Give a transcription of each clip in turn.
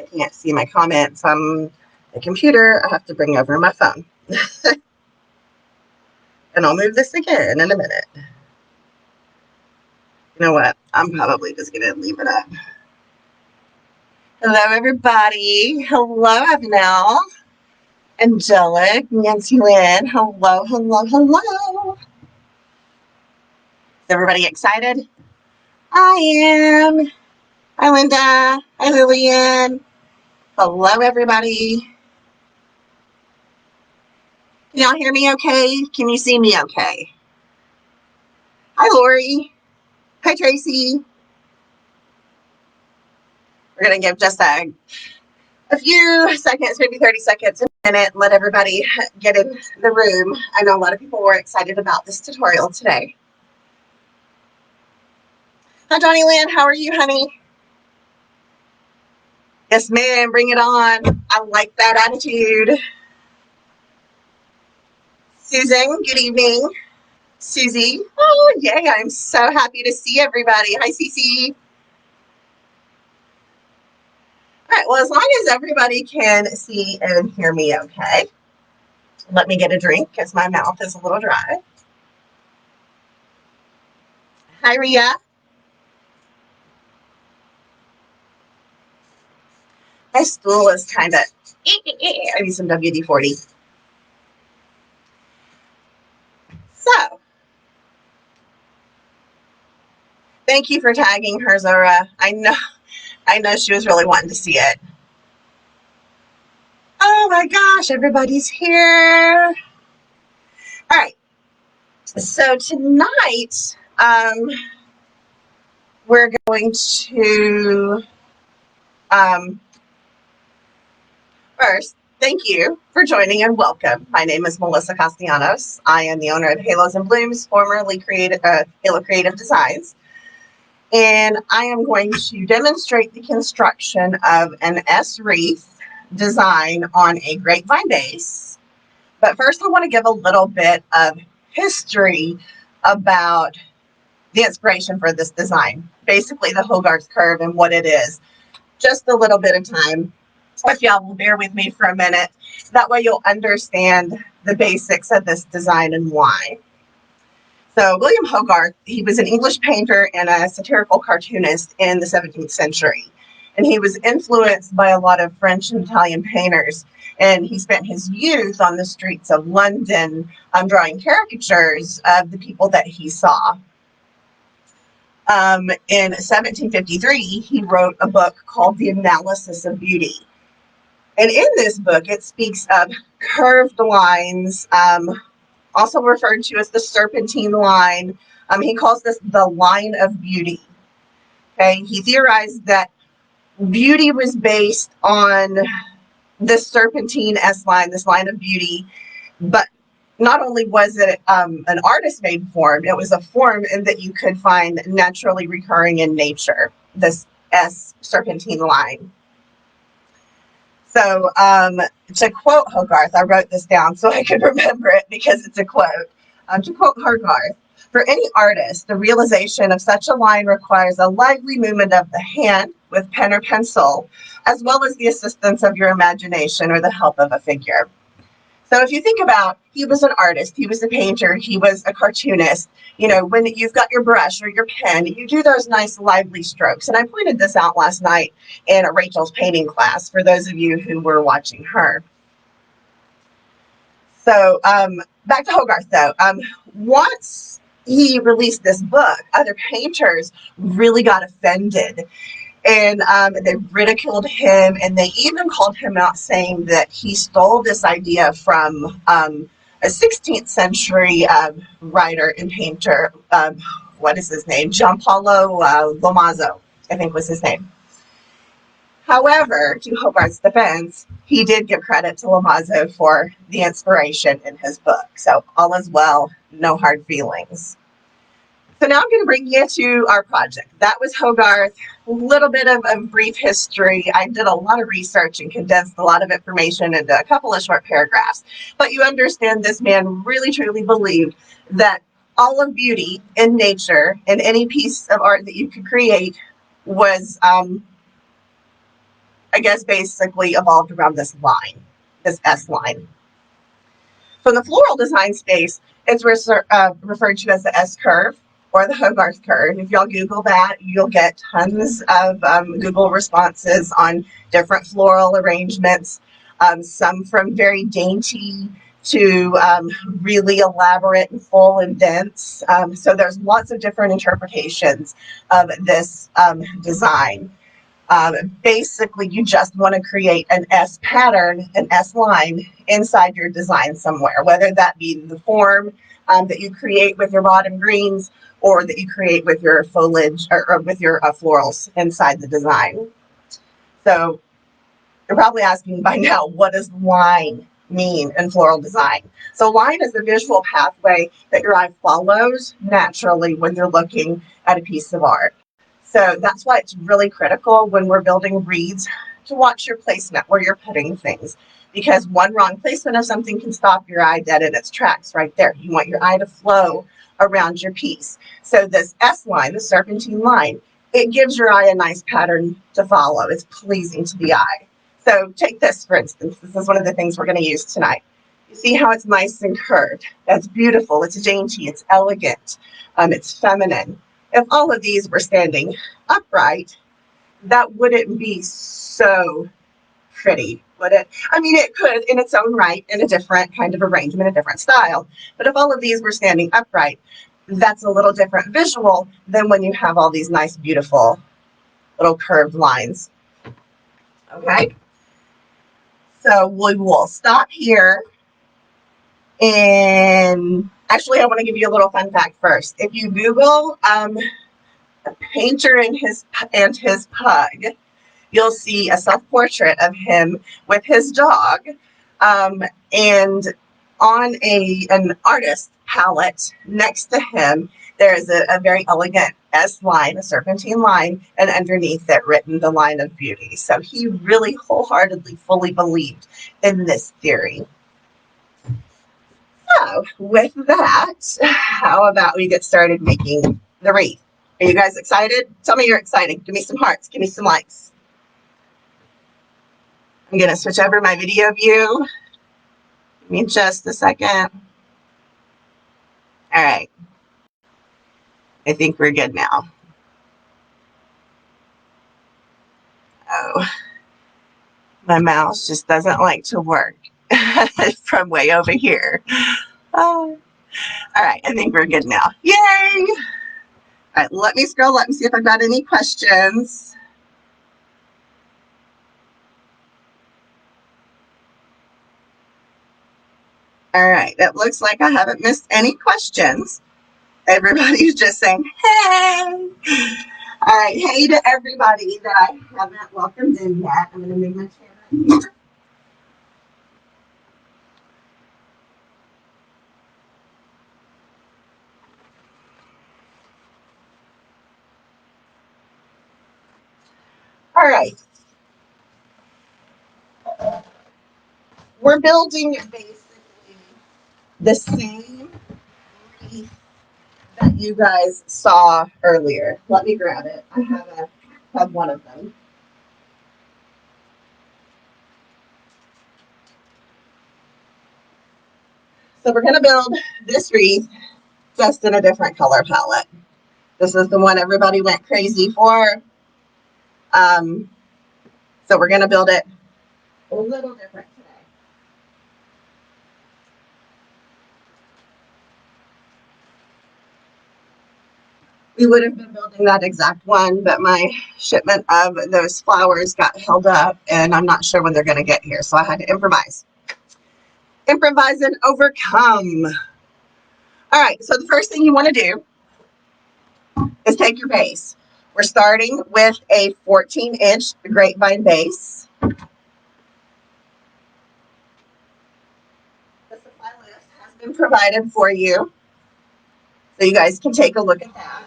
I can't see my comments on the computer. I have to bring over my phone. And I'll move this again in a minute. You know what? I'm probably just going to leave it up. Hello, everybody. Hello, Avenel. Angelic. Nancy Lynn. Hello, hello, hello. Is everybody excited? I am. Hi, Linda. Hi, Lillian. Hello, everybody. Can y'all hear me okay? Can you see me okay? Hi, Lori. Hi, Tracy. We're going to give just a few seconds, maybe 30 seconds, a minute, let everybody get in the room. I know a lot of people were excited about this tutorial today. Hi, Johnny Lynn. How are you, honey? Yes, ma'am. Bring it on. I like that attitude. Susan, good evening. Susie. Oh, yay. I'm so happy to see everybody. Hi, Cece. All right. Well, as long as everybody can see and hear me okay, let me get a drink because my mouth is a little dry. Hi, Ria. My stool is kind of, I need some WD-40. So, thank you for tagging her, Zora. I know she was really wanting to see it. Oh my gosh, everybody's here. All right. So tonight, we're going to, first, thank you for joining and welcome. My name is Melissa Castellanos. I am the owner of Halos and Blooms, formerly Halo Creative Designs. And I am going to demonstrate the construction of an S wreath design on a grapevine base. But first I want to give a little bit of history about the inspiration for this design. Basically the Hogarth curve and what it is. Just a little bit of time. If y'all will bear with me for a minute. That way you'll understand the basics of this design and why. So William Hogarth, he was an English painter and a satirical cartoonist in the 17th century. And he was influenced by a lot of French and Italian painters. And he spent his youth on the streets of London drawing caricatures of the people that he saw. In 1753, he wrote a book called The Analysis of Beauty. And in this book, it speaks of curved lines, also referred to as the serpentine line. He calls this the line of beauty. Okay, he theorized that beauty was based on this serpentine S line, this line of beauty, but not only was it an artist-made form, it was a form that you could find naturally recurring in nature, this S serpentine line. So to quote Hogarth, I wrote this down so I could remember it because it's a quote. To quote Hogarth, for any artist, the realization of such a line requires a lively movement of the hand with pen or pencil, as well as the assistance of your imagination or the help of a figure. So if you think about, he was an artist, he was a painter, he was a cartoonist. You know, when you've got your brush or your pen, you do those nice lively strokes. And I pointed this out last night in Rachel's painting class for those of you who were watching her. So back to Hogarth though. Once he released this book, other painters really got offended. And they ridiculed him, and they even called him out, saying that he stole this idea from a 16th century writer and painter. What is his name? Giampaolo Lomazzo, I think was his name. However, to Hogarth's defense, he did give credit to Lomazzo for the inspiration in his book. So all is well, no hard feelings. So now I'm going to bring you to our project. That was Hogarth, a little bit of a brief history. I did a lot of research and condensed a lot of information into a couple of short paragraphs. But you understand this man really truly believed that all of beauty in nature and any piece of art that you could create was I guess, basically evolved around this line, this S line. So in the floral design space, it's referred to as the S curve or the Hogarth curve. If y'all Google that, you'll get tons of Google responses on different floral arrangements, some from very dainty to really elaborate and full and dense. So there's lots of different interpretations of this design. Basically, you just want to create an S pattern, an S line inside your design somewhere, whether that be the form that you create with your bottom greens or that you create with your foliage or with your florals inside the design. So you're probably asking by now, what does line mean in floral design? So line is the visual pathway that your eye follows naturally when you're looking at a piece of art. So that's why it's really critical when we're building wreaths to watch your placement, where you're putting things, because one wrong placement of something can stop your eye dead in its tracks right there. You want your eye to flow around your piece. So this S line, the serpentine line, it gives your eye a nice pattern to follow. It's pleasing to the eye. So take this, for instance. This is one of the things we're going to use tonight. You see how it's nice and curved. That's beautiful. It's dainty. It's elegant. It's feminine. If all of these were standing upright, that wouldn't be so pretty, would it? I mean, it could in its own right, in a different kind of arrangement, a different style. But if all of these were standing upright, that's a little different visual than when you have all these nice, beautiful little curved lines. Okay? So we will stop here. And actually, I want to give you a little fun fact first. If you Google a painter and his pug, you'll see a self-portrait of him with his dog. And on an artist palette next to him, there's a very elegant S line, a serpentine line, and underneath it written the line of beauty. So he really wholeheartedly, fully believed in this theory. So with that, how about we get started making the wreath? Are you guys excited? Tell me you're excited. Give me some hearts. Give me some likes. I'm going to switch over my video view. Give me just a second. All right. I think we're good now. Oh, my mouse just doesn't like to work from way over here. Oh. All right, I think we're good now. Yay! All right, let me scroll up and see if I've got any questions. All right, it looks like I haven't missed any questions. Everybody's just saying, hey! All right, hey to everybody that I haven't welcomed in yet. I'm going to move my chair right here. All right. We're building basically the same wreath that you guys saw earlier. Let me grab it. I have one of them. So we're going to build this wreath just in a different color palette. This is the one everybody went crazy for. So we're going to build it a little different today. We would have been building that exact one, but my shipment of those flowers got held up, and I'm not sure when they're going to get here, so I had to improvise. Improvise and overcome. All right, so the first thing you want to do is take your base. We're starting with a 14-inch grapevine base. The supply list has been provided for you, so you guys can take a look at that.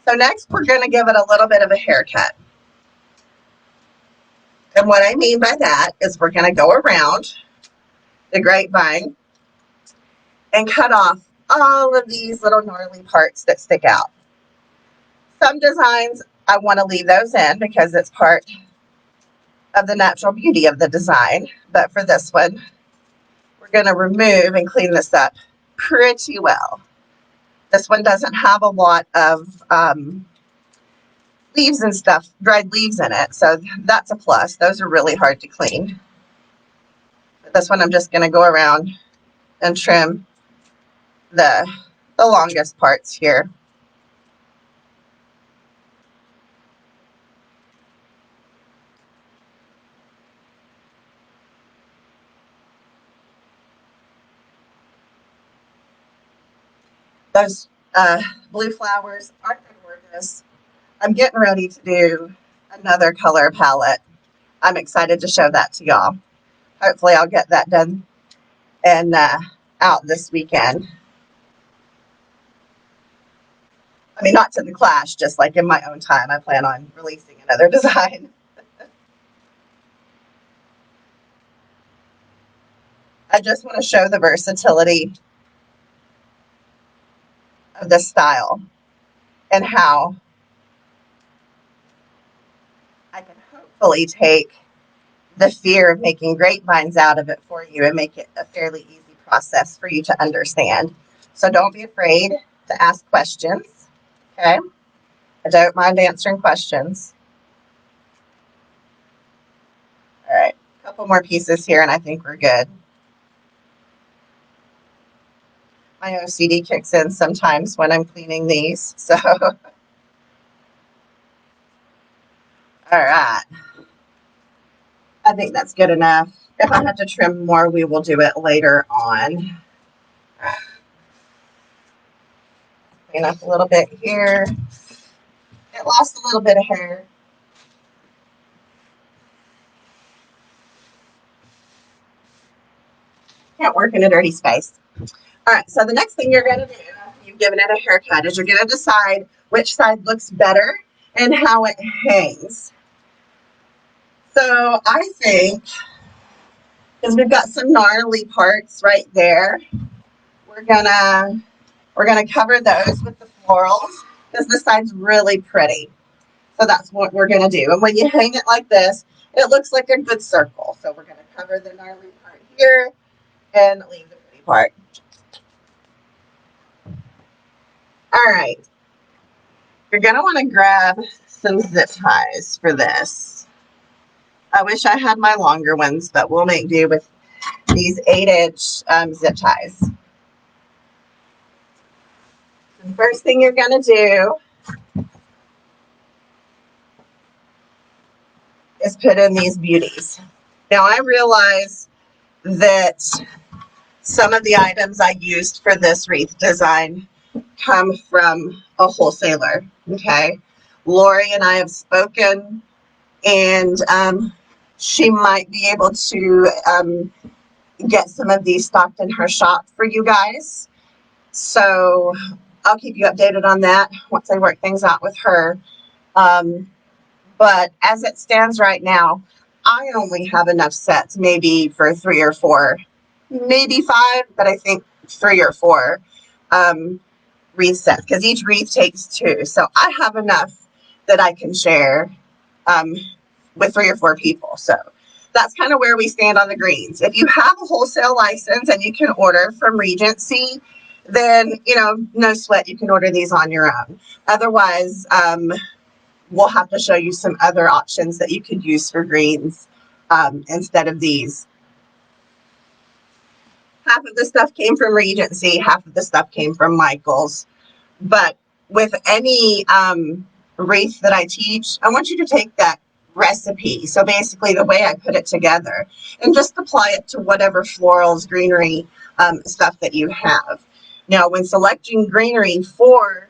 So next, we're going to give it a little bit of a haircut. And what I mean by that is we're going to go around the grapevine and cut off all of these little gnarly parts that stick out. Some designs, I want to leave those in because it's part of the natural beauty of the design. But for this one, we're going to remove and clean this up pretty well. This one doesn't have a lot of leaves and stuff, dried leaves in it, so that's a plus. Those are really hard to clean. But this one I'm just going to go around and trim the longest parts here. Those blue flowers aren't they gorgeous? I'm getting ready to do another color palette. I'm excited to show that to y'all. Hopefully I'll get that done and out this weekend. I mean, not to the class, just like in my own time, I plan on releasing another design. I just want to show the versatility of this style and how I can hopefully take the fear of making grapevines out of it for you and make it a fairly easy process for you to understand. So don't be afraid to ask questions, okay? I don't mind answering questions. All right, a couple more pieces here and I think we're good. My OCD kicks in sometimes when I'm cleaning these, so. All right. I think that's good enough. If I have to trim more, we will do it later on. Clean up a little bit here. It lost a little bit of hair. Can't work in a dirty space. All right, so the next thing you're going to do after you've given it a haircut is you're going to decide which side looks better and how it hangs. So I think, because we've got some gnarly parts right there, we're gonna cover those with the florals because the side's really pretty. So that's what we're gonna do. And when you hang it like this, it looks like a good circle. So we're gonna cover the gnarly part here and leave the pretty part. All right. You're gonna want to grab some zip ties for this. I wish I had my longer ones, but we'll make do with these 8-inch zip ties. The first thing you're going to do is put in these beauties. Now I realize that some of the items I used for this wreath design come from a wholesaler, okay? Lori and I have spoken, and she might be able to get some of these stocked in her shop for you guys. So I'll keep you updated on that once I work things out with her. But as it stands right now, I only have enough sets, maybe for 3 or 4, maybe 5, but I think 3 or 4 wreath sets, because each wreath takes 2. So I have enough that I can share with 3 or 4 people. So that's kind of where we stand on the greens. If you have a wholesale license and you can order from Regency, then, you know, no sweat, you can order these on your own. Otherwise, we'll have to show you some other options that you could use for greens instead of these. Half of the stuff came from Regency, half of the stuff came from Michael's. But with any wreath that I teach, I want you to take that recipe, so basically the way I put it together, and just apply it to whatever florals, greenery stuff that you have. Now, when selecting greenery for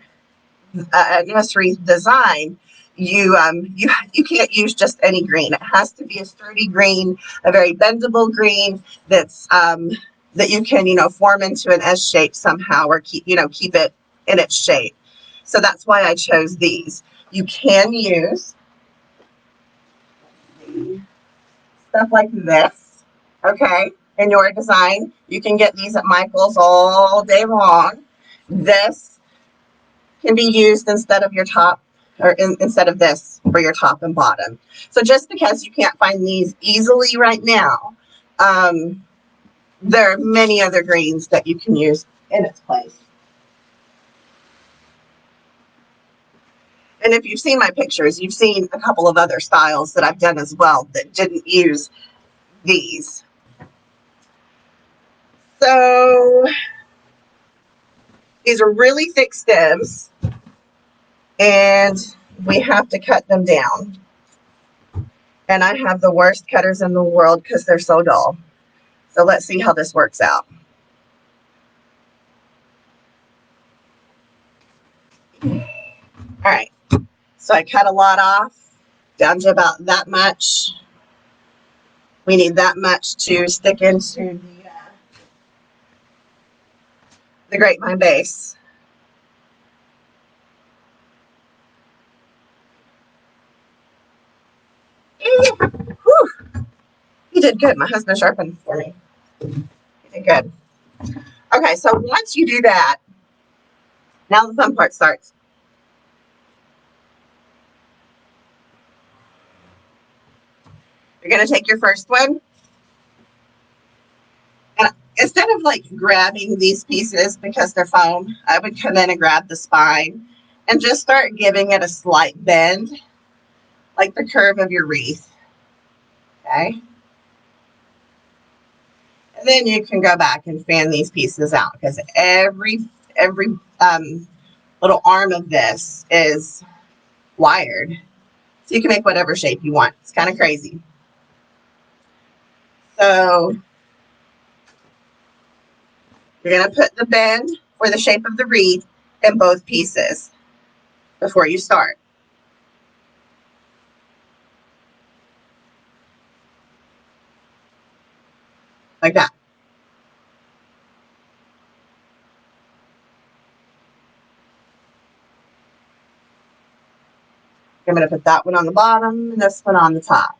this wreath design, you can't use just any green. It has to be a sturdy green, a very bendable green that's that you can, you know, form into an S shape somehow, or keep it in its shape. So that's why I chose these. You can use stuff like this, okay, in your design. You can get these at Michael's all day long. This can be used instead of your top or instead of this for your top and bottom. So just because you can't find these easily right now, there are many other greens that you can use in its place. And if you've seen my pictures, you've seen a couple of other styles that I've done as well that didn't use these. So these are really thick stems, and we have to cut them down. And I have the worst cutters in the world because they're so dull. So let's see how this works out. All right, so I cut a lot off, down to about that much. We need that much to stick into the grapevine base. Whew, you did good. My husband sharpened for me. You did good. Okay, so once you do that, now the fun part starts. You're going to take your first one, and instead of like grabbing these pieces because they're foam, I would come in and grab the spine and just start giving it a slight bend, like the curve of your wreath. Okay. And then you can go back and fan these pieces out because every little arm of this is wired. So you can make whatever shape you want. It's kind of crazy. So you're going to put the bend for the shape of the wreath in both pieces before you start. Like that. I'm going to put that one on the bottom and this one on the top.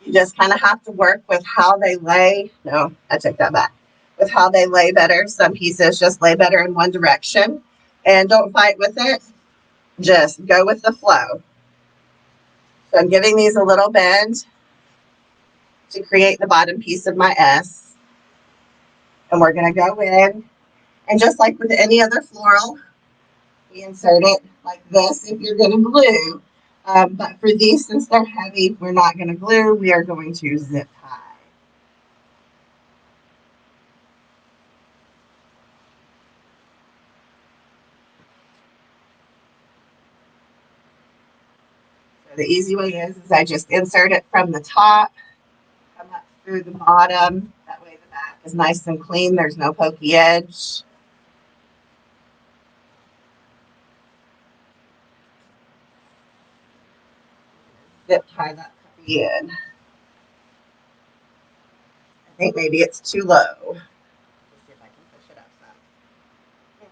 You just kind of have to work with how they lay. No, I take that back. With how they lay better. Some pieces just lay better in one direction. And don't fight with it. Just go with the flow. So I'm giving these a little bend to create the bottom piece of my S. And we're going to go in. And just like with any other floral, we insert it like this if you're going to glue. But for these, since they're heavy, we're not going to glue. We are going to zip tie. So the easy way is I just insert it from the top, come up through the bottom. That way the back is nice and clean. There's no pokey edge. Zip tie that puppy in. I think maybe it's too low. Let's see if I can push it up some.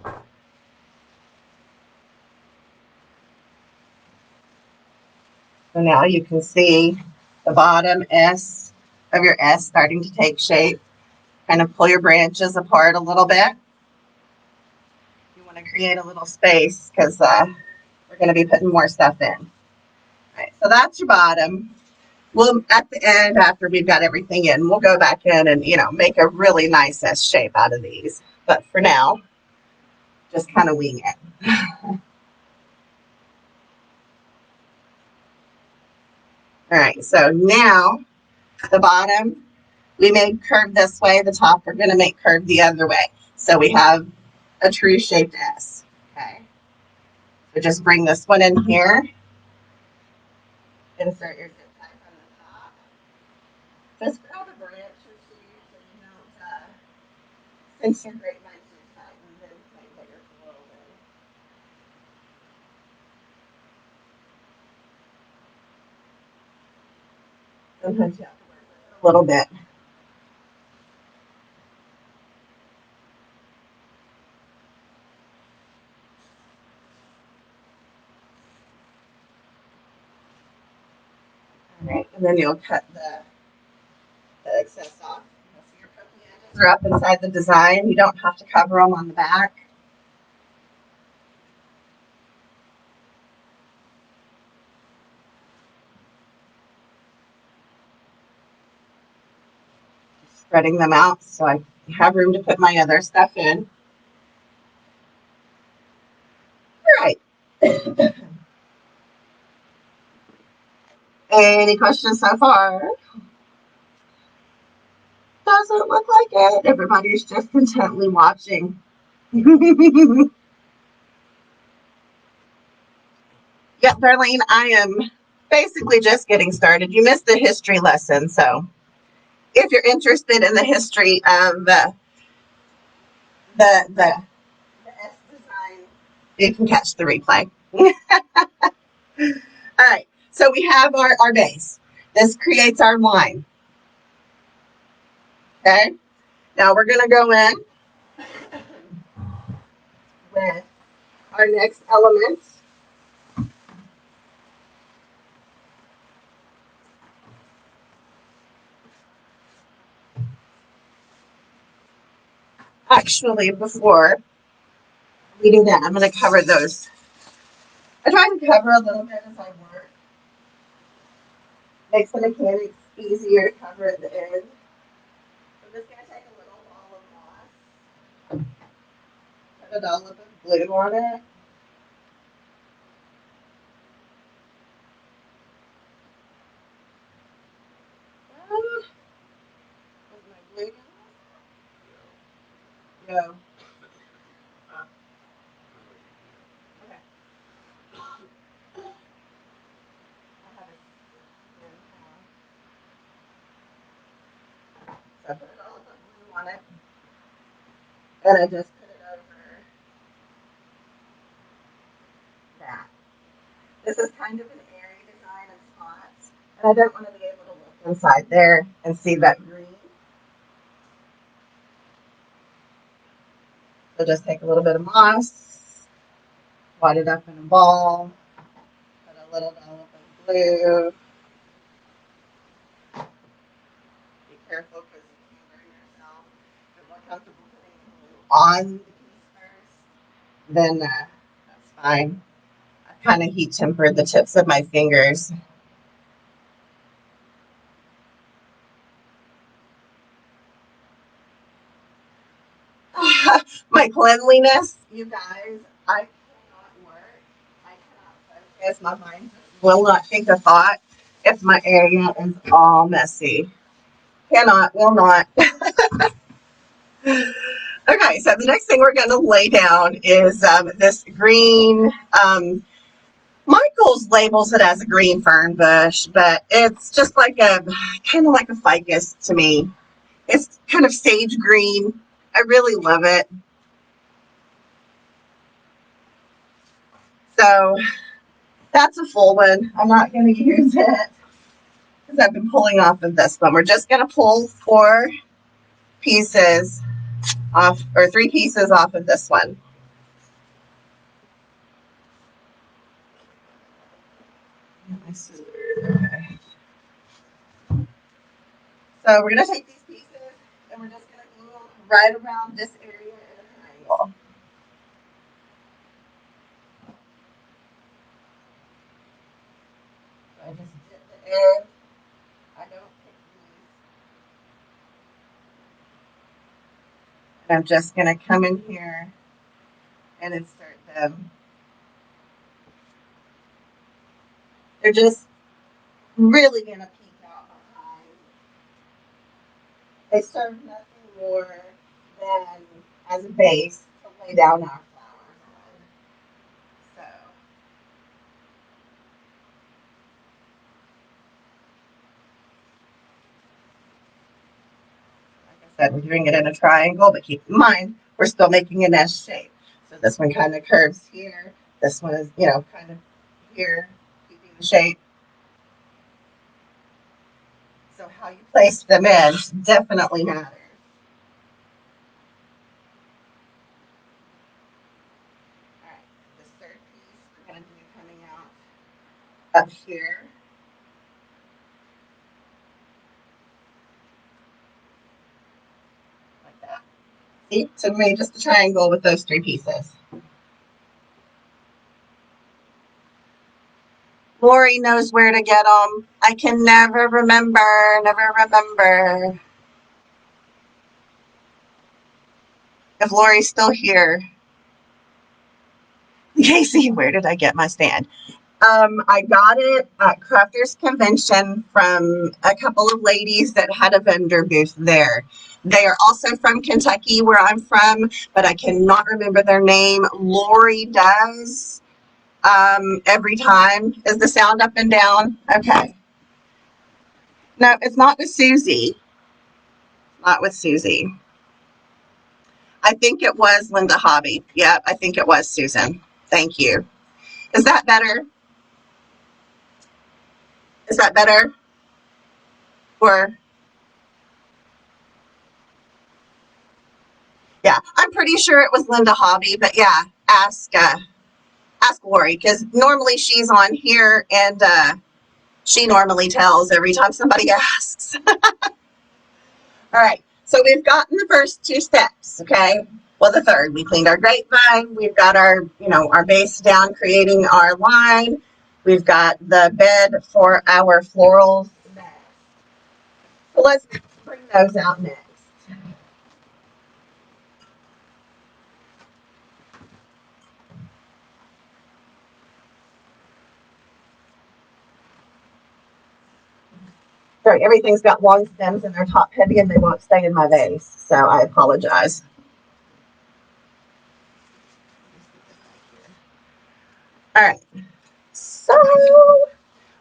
Right. So now you can see the bottom S of your S starting to take shape. Kind of pull your branches apart a little bit. You want to create a little space because we're going to be putting more stuff in. All right, so that's your bottom. We'll, at the end, after we've got everything in, we'll go back in and, make a really nice S shape out of these. But for now, just kind of wing it. All right, so now the bottom, we made curve this way. The top, we're going to make curve the other way. So we have a true shaped S. Okay. So just bring this one in here. Insert your zip tie from the top. Just grab a branch or two so you don't cinch your grapevine too tight and then make bigger flow in. Sometimes you have to work with it a little bit. All right, and then you'll cut the excess off. So your pokey edges are up inside the design. You don't have to cover them on the back. Spreading them out so I have room to put my other stuff in. All right. Any questions so far? Doesn't look like it. Everybody's just contently watching. Yep, Darlene, I am basically just getting started. You missed the history lesson, so if you're interested in the history of the S design, you can catch the replay. All right, so we have our base. This creates our wine. Okay, now we're going to go in with our next element. Actually, before we do that, I'm going to cover those. I try to cover a little bit as I work. Makes the mechanics easier to cover at the end. I'm just going to take a little ball of moss, put a dollop of glue on it. Was my glue down? No. Okay. I have it. So I put a dollop of glue on it, and I just put it over that. This is kind of an airy design of spots, and I don't want to be able to look inside there and see that green. So just take a little bit of moss, wad it up in a ball, put a little dollop of glue. Be careful because you can burn yourself. If you're more comfortable putting glue on the piece first, then that's fine. I kind of heat tempered the tips of my fingers. My cleanliness, you guys, I cannot work. I cannot focus. My mind will not think a thought if my area is all messy. Cannot, will not. Okay, so the next thing we're going to lay down is this green. Michael's labels it as a green fern bush, but it's just like a kind of like a ficus to me. It's kind of sage green. I really love it. So that's a full one. I'm not going to use it because I've been pulling off of this one. We're just going to pull 4 pieces off, or 3 pieces off of this one. Okay. So we're going to take these pieces and we're just going to glue them right around this area in a triangle. So I just dip the edge. I don't pick these. And I'm just going to come in here and insert them. They're just really going to peek out behind. They serve nothing more than as a base to lay down our flowers on. So, like I said, we're doing it in a triangle, but keep in mind, we're still making an S shape. So this one kind of curves here. This one is, kind of here, keeping the shape. So how you place them in definitely matters. All right, this third piece we're going to do coming out up here. See, to me, just a triangle with those 3 pieces. Lori knows where to get them. I can never remember. If Lori's still here. Casey, where did I get my stand? I got it at Crafters Convention from a couple of ladies that had a vendor booth there. They are also from Kentucky, where I'm from, but I cannot remember their name. Lori does. Every time. Is the sound up and down? Okay. No, it's not with Susie. Not with Susie. I think it was Linda Hobby. Yep, I think it was Susan. Thank you. Is that better? Is that better? Or yeah, I'm pretty sure it was Linda Hobby, but yeah, ask Lori, because normally she's on here and she normally tells every time somebody asks. All right, so we've gotten the first 2 steps, okay? Well, the third, we cleaned our grapevine. We've got our, our base down, creating our line. We've got the bed for our florals next. So let's bring those out next. Sorry, everything's got long stems and they're top heavy and they won't stay in my vase, so I apologize. All right, so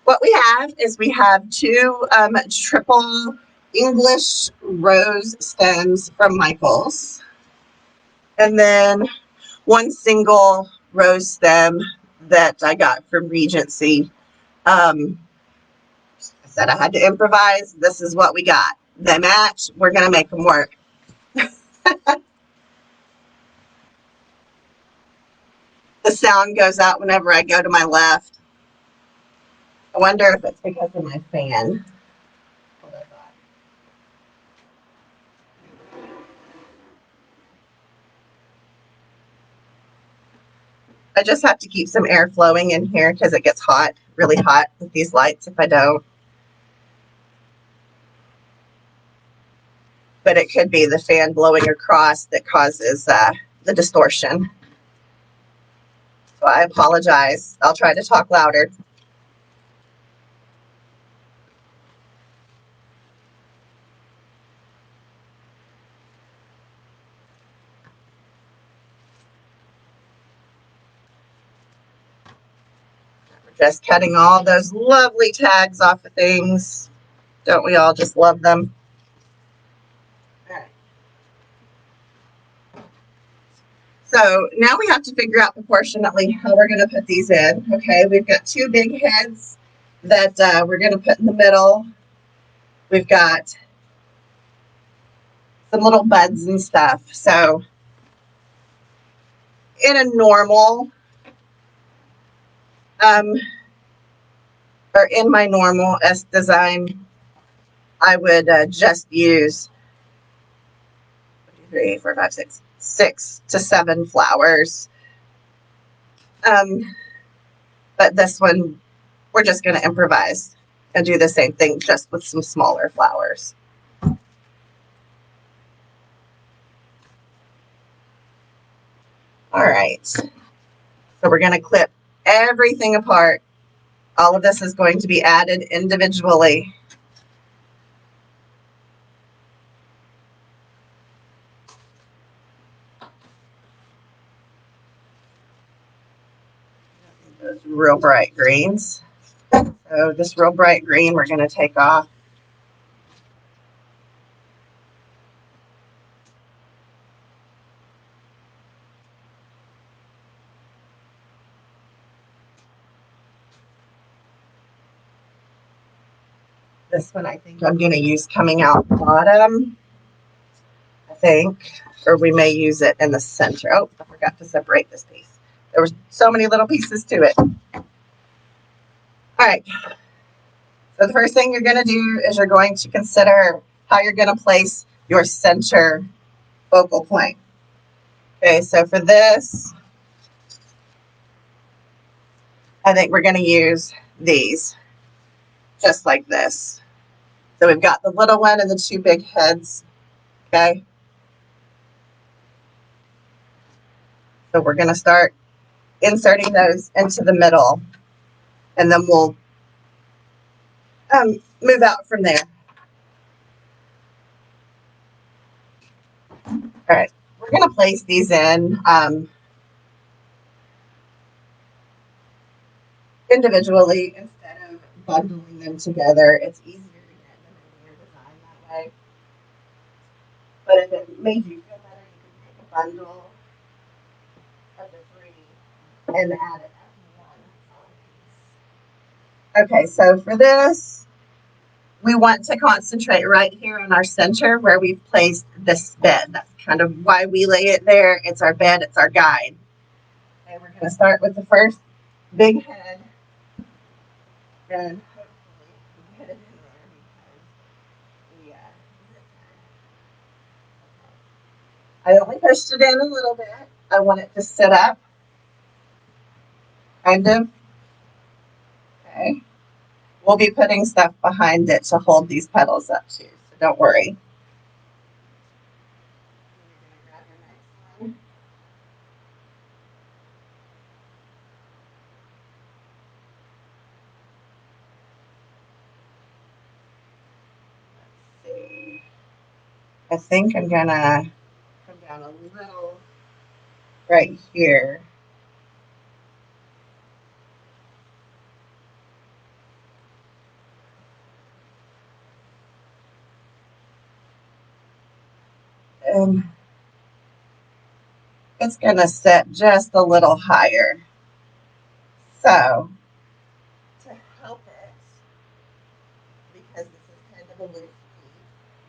what we have is we have 2 triple English rose stems from Michaels, and then 1 single rose stem that I got from Regency. I said I had to improvise. This is what we got. They match. We're going to make them work. The sound goes out whenever I go to my left. I wonder if it's because of my fan. I just have to keep some air flowing in here because it gets hot, really hot with these lights if I don't. But it could be the fan blowing across that causes the distortion. So I apologize. I'll try to talk louder. We're just cutting all those lovely tags off of things. Don't we all just love them? So now we have to figure out proportionately how we're going to put these in. Okay, we've got 2 big heads that we're going to put in the middle. We've got some little buds and stuff. So in a normal, or in my normal S design, I would just use 3, 4, 5, 6, 6 to 7 flowers. But this one, we're just going to improvise and do the same thing, just with some smaller flowers. All right. So we're going to clip everything apart. All of this is going to be added individually. Those real bright greens. So this real bright green we're going to take off. This one I think I'm going to use coming out bottom, I think, or we may use it in the center. Oh, I forgot to separate this piece. There were so many little pieces to it. All right. So the first thing you're going to do is you're going to consider how you're going to place your center focal point. Okay, so for this, I think we're going to use these, just like this. So we've got the little one and the two big heads, okay? So we're going to start inserting those into the middle, and then we'll move out from there. All right, we're going to place these in individually instead of bundling them together. It's easier to get them in your design that way. But if it made you feel better, you can take a bundle of the three and add it as one piece. Okay, so for this, we want to concentrate right here in our center where we've placed this bed. That's kind of why we lay it there. It's our bed, it's our guide. Okay, we're going to start with the first big head and hopefully get it in there because I only pushed it in a little bit. I want it to sit up, kind of. Okay. We'll be putting stuff behind it to hold these petals up too, so don't worry. Let's see. I think I'm gonna come down a little right here. And it's gonna sit just a little higher. So to help it, because this is kind of a loose leaf,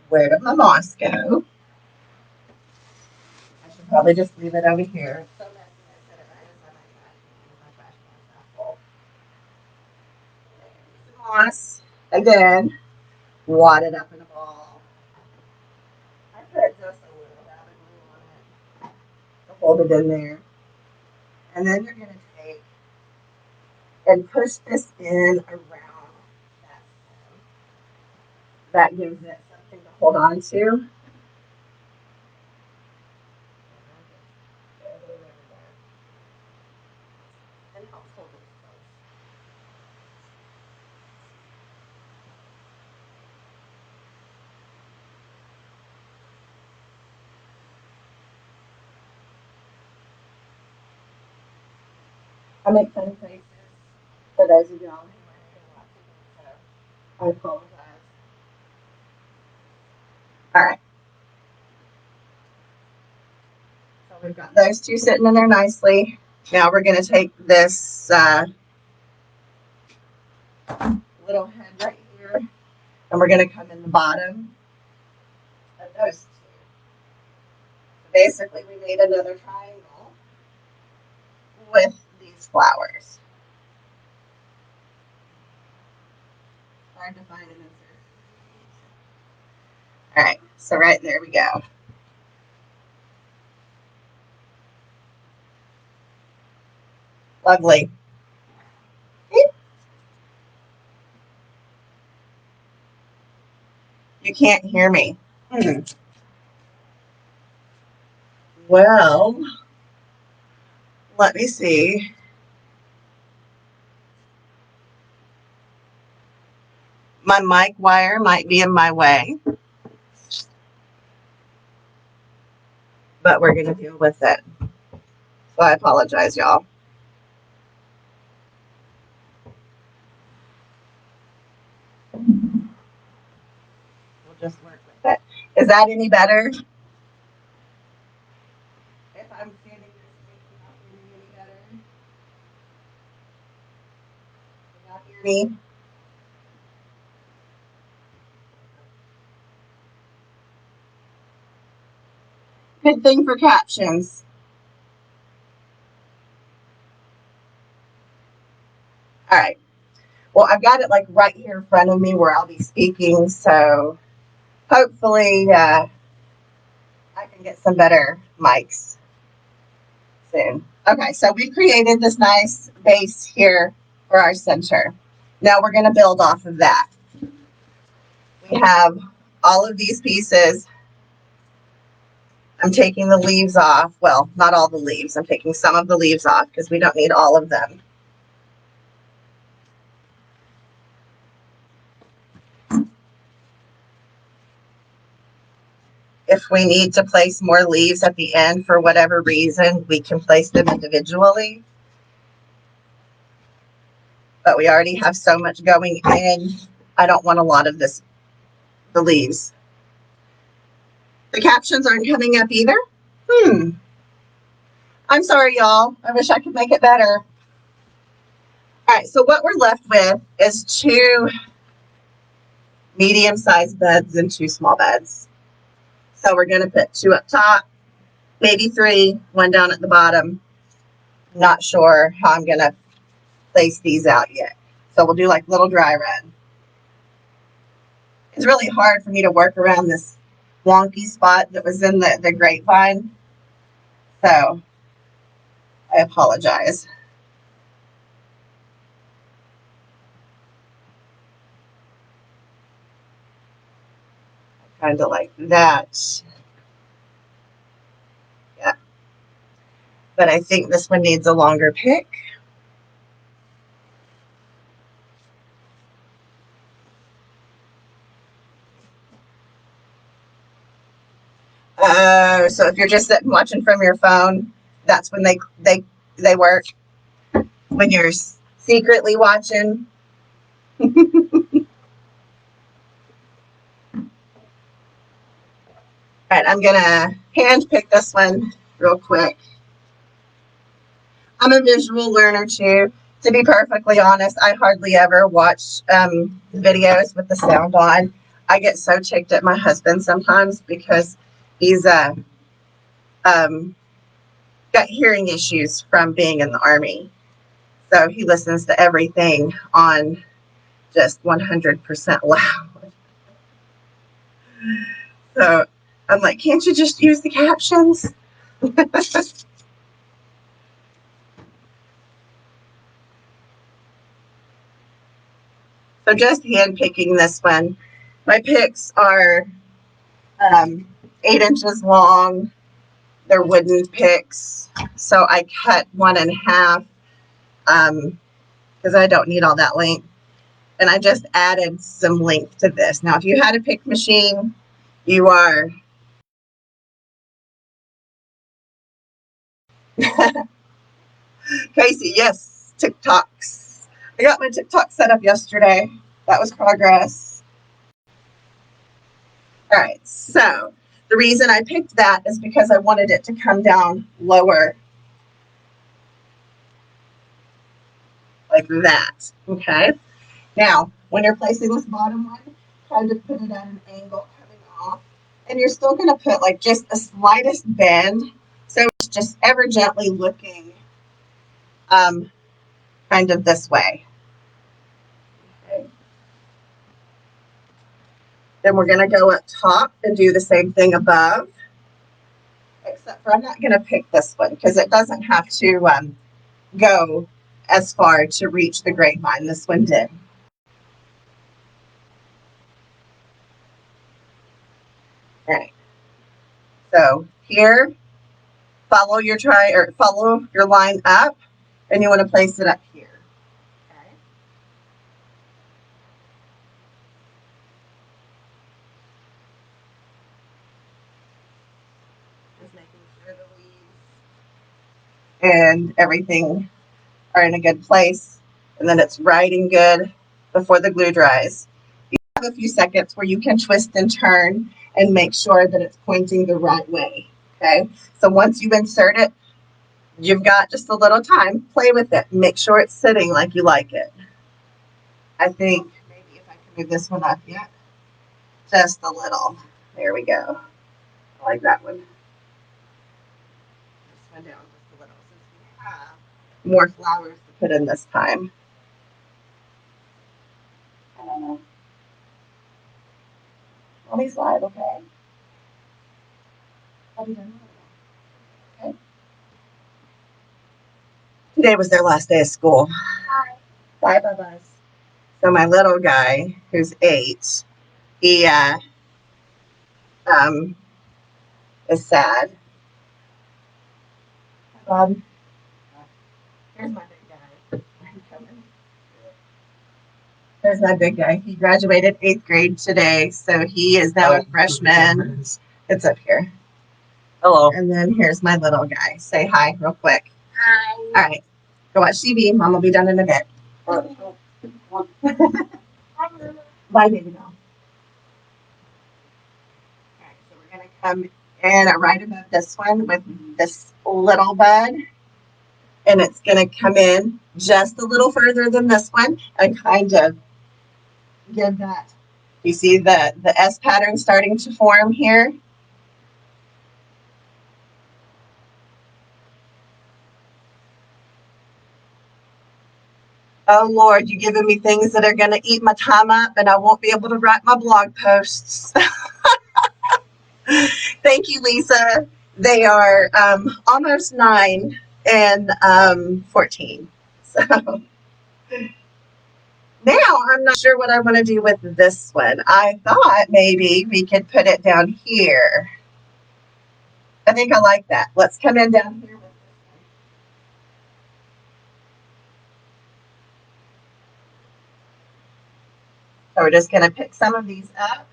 where did my moss go? I should probably just leave it over here. It's so messy, I set it right inside my trash can full. Some moss, again, wad it up in a ball. I put just a little bit of glue on it to hold it in there. And then you're going to take and push this in around that stem. That gives it something to hold on to. And helps hold it close. I make funny faces for those of y'all who aren't going to watch it, so I apologize. All right. So we've got those two sitting in there nicely. Now we're going to take this little head right here, and we're going to come in the bottom of those two. Basically, we made another triangle with these flowers. Hard to find an insert. All right, so right there we go. Lovely. You can't hear me. Well, let me see. My mic wire might be in my way, but we're going to deal with it. So I apologize, y'all. We'll just work with it. Is that any better? If I'm standing this way, not hearing any better? Can y'all hear me? Good thing for captions. All right. Well, I've got it like right here in front of me where I'll be speaking, so hopefully I can can get some better mics soon. Okay, so we created this nice base here for our center. Now we're going to build off of that. We have all of these pieces. I'm taking the leaves off. Well, not all the leaves. I'm taking some of the leaves off because we don't need all of them. If we need to place more leaves at the end for whatever reason, we can place them individually. But we already have so much going in. I don't want a lot of the leaves. The captions aren't coming up either. I'm sorry, y'all. I wish I could make it better. All right, so what we're left with is 2 medium-sized beds and 2 small beds. So we're going to put 2 up top, maybe 3, 1 down at the bottom. Not sure how I'm going to place these out yet. So we'll do like little dry run. It's really hard for me to work around this wonky spot that was in the grapevine. So I apologize. Kind of like that. Yeah. But I think this one needs a longer pick. So if you're just sitting watching from your phone, that's when they work. When you're secretly watching. All right, I'm gonna hand pick this one real quick. I'm a visual learner too. To be perfectly honest, I hardly ever watch videos with the sound on. I get so ticked at my husband sometimes because he's got hearing issues from being in the Army. So he listens to everything on just 100% loud. So I'm like, can't you just use the captions? So just hand picking this one. My picks are 8 inches long. They're wooden picks. So I cut 1 in half because I don't need all that length. And I just added some length to this. Now, if you had a pick machine, you are Casey, yes, TikToks. I got my TikTok set up yesterday. That was progress. All right, so the reason I picked that is because I wanted it to come down lower. Like that, okay? Now, when you're placing this bottom one, kind of put it at an angle coming off. And you're still going to put like just a slightest bend. So it's just ever gently looking kind of this way. Okay. Then we're going to go up top and do the same thing above. Except for I'm not going to pick this one because it doesn't have to go as far to reach the grapevine. This one did. All right. So here, follow your line up, and you want to place it up here. Okay. Just making sure the leaves and everything are in a good place, and then it's right and good before the glue dries. You have a few seconds where you can twist and turn and make sure that it's pointing the right way. Okay. So once you insert it, you've got just a little time. Play with it. Make sure it's sitting like you like it. I think maybe if I can move this one up yet, just a little. There we go. I like that one. This one down just a little since we have more flowers to put in this time. I don't know. Let me slide, okay? Okay. Today was their last day of school. Bye, bye. So my little guy, who's 8, he is sad. Bob, here's my big guy. There's my big guy. He graduated 8th grade today, so he is now a freshman. It's up here. Hello. And then here's my little guy. Say hi real quick. Hi. All right. Go watch TV. Mom will be done in a bit. Bye, baby doll. All right, so we're going to come in right above this one with this little bud. And it's going to come in just a little further than this one and kind of give that. You see the S pattern starting to form here? Oh, Lord, you're giving me things that are going to eat my time up and I won't be able to write my blog posts. Thank you, Lisa. They are almost 9 and 14. So now I'm not sure what I want to do with this one. I thought maybe we could put it down here. I think I like that. Let's come in down here. So we're just going to pick some of these up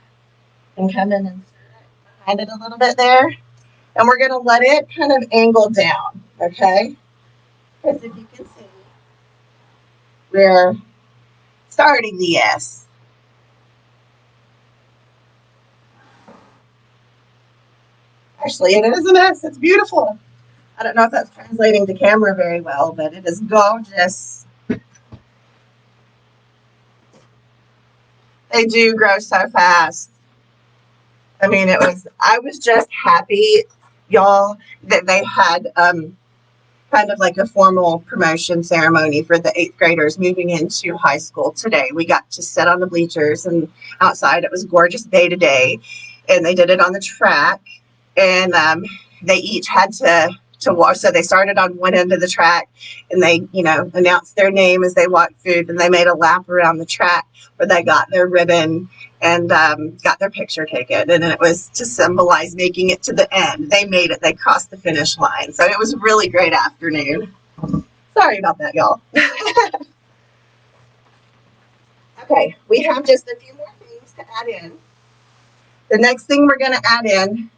and come in and behind it a little bit there. And we're going to let it kind of angle down, okay? Because if you can see, we're starting the S. Actually, it is an S. It's beautiful. I don't know if that's translating to camera very well, but it is gorgeous. They do grow so fast. I mean, I was just happy, y'all, that they had kind of like a formal promotion ceremony for the 8th graders moving into high school today. We got to sit on the bleachers and outside. It was a gorgeous day today, and they did it on the track, and they each had to walk. So they started on one end of the track, and they, announced their name as they walked through, and they made a lap around the track where they got their ribbon and got their picture taken. And it was to symbolize making it to the end. They made it. They crossed the finish line. So it was a really great afternoon. Sorry about that, y'all. Okay, we have just a few more things to add in. The next thing we're going to add in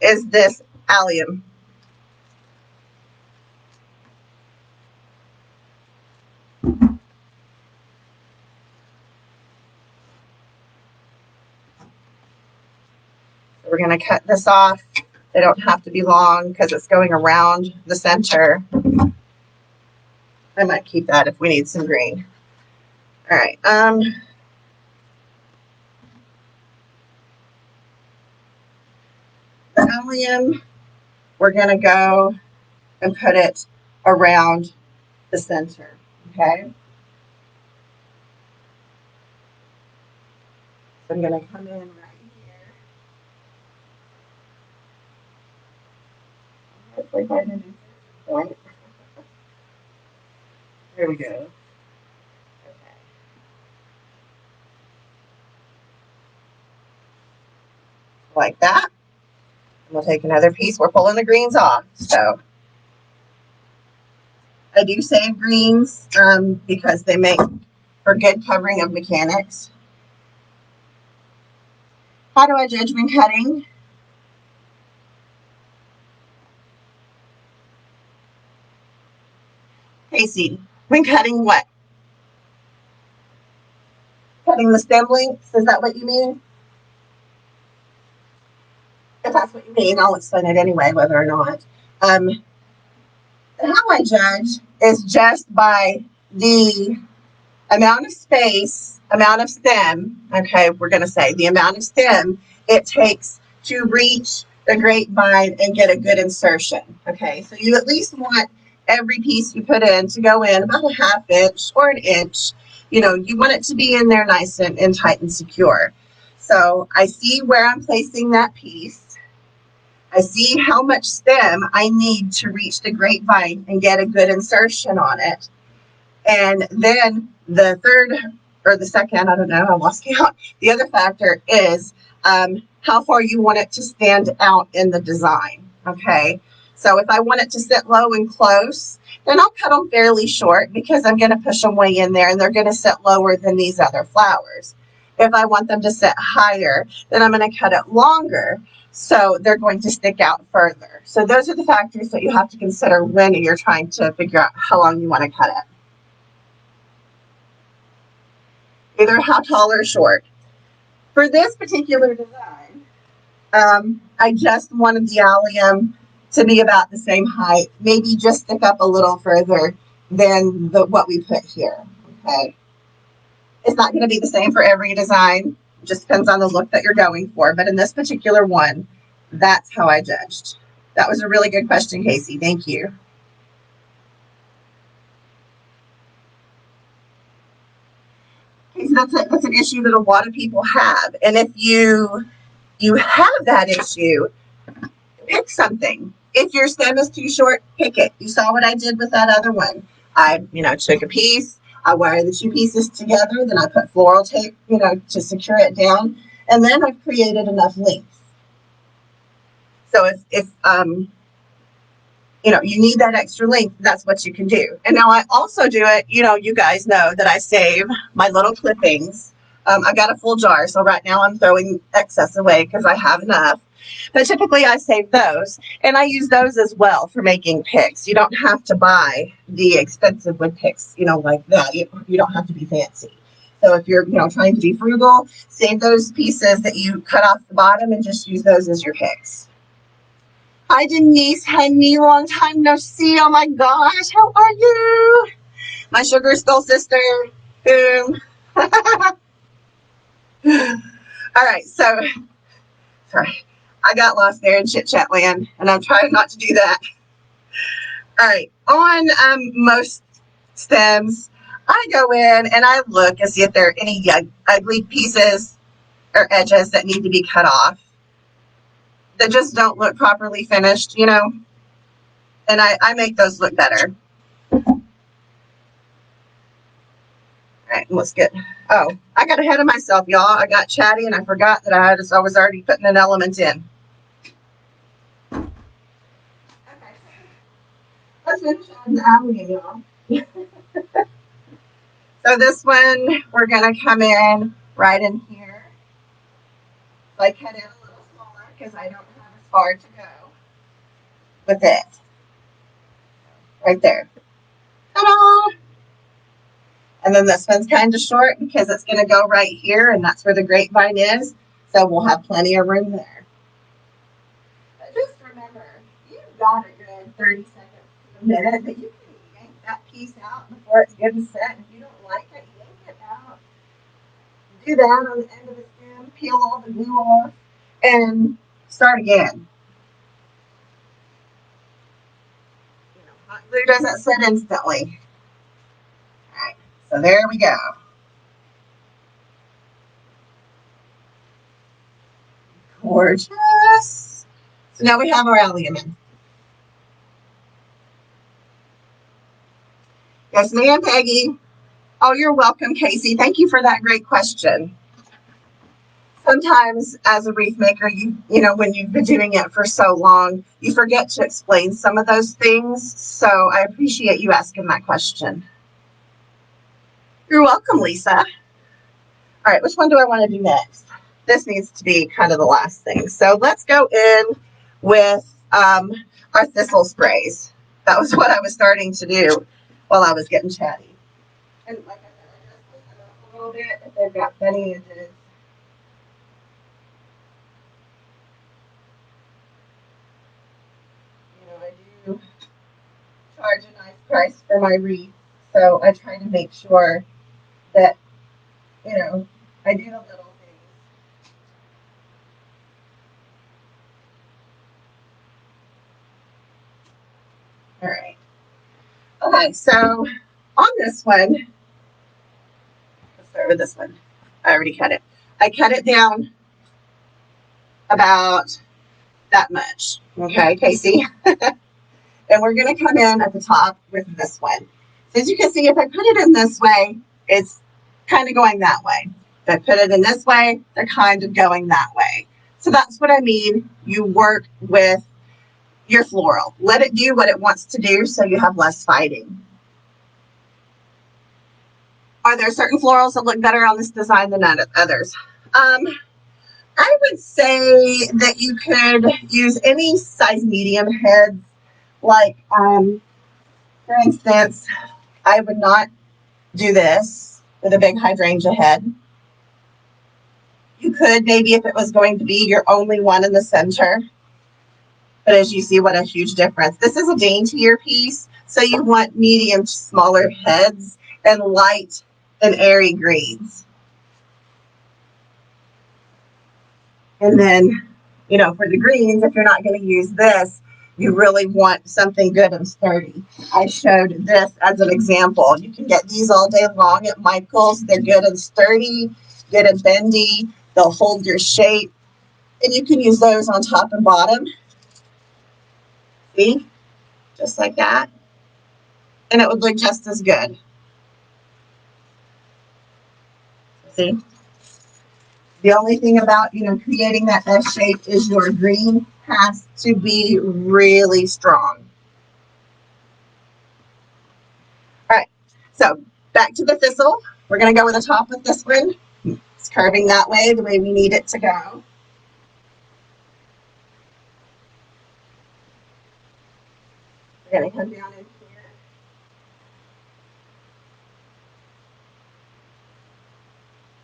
is this allium. We're going to cut this off. They don't have to be long because it's going around the center. I might keep that if we need some green. All right. The allium, we're going to go and put it around the center. Okay. So I'm going to come in right here. Hopefully find a new point. There we go. Okay. Like that. And we'll take another piece. We're pulling the greens off. So I do save greens because they make for good covering of mechanics. How do I judge when cutting? Casey, when cutting what? Cutting the stem lengths? Is that what you mean? If that's what you mean, I'll explain it anyway, whether or not. How I judge is just by the amount of space, amount of stem, okay, we're going to say the amount of stem it takes to reach the grapevine and get a good insertion, okay? So you at least want every piece you put in to go in about a 1/2 inch or an inch. You want it to be in there nice and tight and secure. So I see where I'm placing that piece. I see how much stem I need to reach the grapevine and get a good insertion on it. And then the third or the second, I don't know, I lost count. The other factor is how far you want it to stand out in the design. Okay, so if I want it to sit low and close, then I'll cut them fairly short because I'm going to push them way in there and they're going to sit lower than these other flowers. If I want them to sit higher, then I'm going to cut it longer, so they're going to stick out further. So those are the factors that you have to consider when you're trying to figure out how long you want to cut it. Either how tall or short. For this particular design, I just wanted the allium to be about the same height, maybe just stick up a little further than what we put here. Okay. It's not going to be the same for every design. It just depends on the look that you're going for. But in this particular one, that's how I judged. That was a really good question, Casey. Thank you. Casey, that's an issue that a lot of people have. And if you have that issue, pick something. If your stem is too short, pick it. You saw what I did with that other one. I, took a piece, I wired the two pieces together, then I put floral tape, to secure it down, and then I've created enough length. So if you need that extra length, that's what you can do. And now I also do it, you guys know that I save my little clippings. I got a full jar, so right now I'm throwing excess away because I have enough. But typically I save those, and I use those as well for making picks. You don't have to buy the expensive wood picks, like that. You don't have to be fancy. So if you're, trying to be frugal, save those pieces that you cut off the bottom and just use those as your picks. Hi, Denise. Honey, long time no see. Oh my gosh, how are you? My sugar skull sister. Boom. All right, so, sorry. I got lost there in chit chat land, and I'm trying not to do that. All right, on most stems, I go in and I look and see if there are any ugly pieces or edges that need to be cut off that just don't look properly finished, and I make those look better. All right, let's get, I got ahead of myself, y'all. I got chatty and I forgot that I was already putting an element in. Let's finish on the allium, y'all. So this one, we're going to come in right in here. So I cut it a little smaller because I don't have as far to go with it. Right there. Ta-da! And then this one's kind of short because it's going to go right here, and that's where the grapevine is. So we'll have plenty of room there. But just remember, you've got a good 30 seconds to a minute that you can yank that piece out before it's good and set. If you don't like it, yank it out. Do that on the end of the stem, peel all the glue off, and start again. Hot glue doesn't set instantly. All right, so there we go. Gorgeous. So now we have our allium in. Yes, ma'am, Peggy. Oh, you're welcome, Casey. Thank you for that great question. Sometimes as a wreath maker, when you've been doing it for so long, you forget to explain some of those things. So I appreciate you asking that question. You're welcome, Lisa. All right, which one do I want to do next? This needs to be kind of the last thing. So let's go in with our thistle sprays. That was what I was starting to do while I was getting chatty. And like I said, I just push them up a little bit if they've got funny edges. I do charge a nice price for my wreath, so I try to make sure that, I do the little things. All right. Okay, so on this one, let's start with this one. I already cut it. I cut it down about that much. Okay, Casey? And we're going to come in at the top with this one. So as you can see, if I put it in this way, it's kind of going that way. If I put it in this way, they're kind of going that way. So that's what I mean. You work with your floral. Let it do what it wants to do so you have less fighting. Are there certain florals that look better on this design than others? I would say that you could use any size medium heads. Like, for instance, I would not do this with a big hydrangea head. You could maybe if it was going to be your only one in the center. But as you see, what a huge difference. This is a daintier piece, so you want medium, smaller heads and light and airy greens. And then, you know, for the greens, if you're not going to use this, you really want something good and sturdy. I showed this as an example. You can get these all day long at Michael's. They're good and sturdy, good and bendy. They'll hold your shape. And you can use those on top and bottom. See? Just like that. And it would look just as good. See? The only thing about, you know, creating that S shape is your green has to be really strong. All right, so back to the thistle. We're going to go with the top with this one. It's curving that way, the way we need it to go. We're going to come down in here.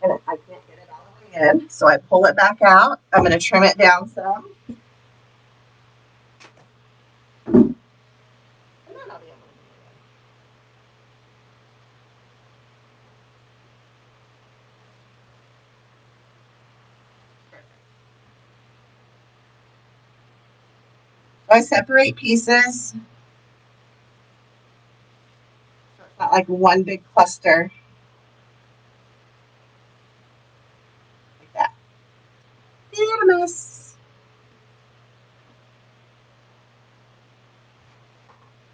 And I can't get it all the way in, so I pull it back out. I'm going to trim it down some. I separate pieces. So it's not like one big cluster. Like that. And a mess.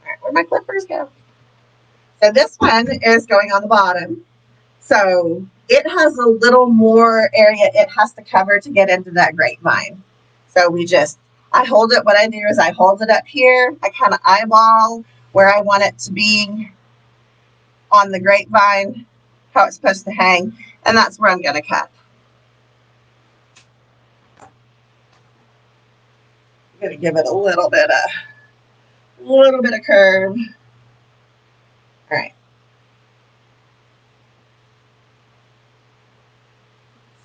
All right, where'd my clippers go? So this one is going on the bottom. So it has a little more area it has to cover to get into that grapevine. So I hold it, what I do is I hold it up here. I kind of eyeball where I want it to be on the grapevine, how it's supposed to hang, and that's where I'm going to cut. I'm going to give it a little bit of curve. All right.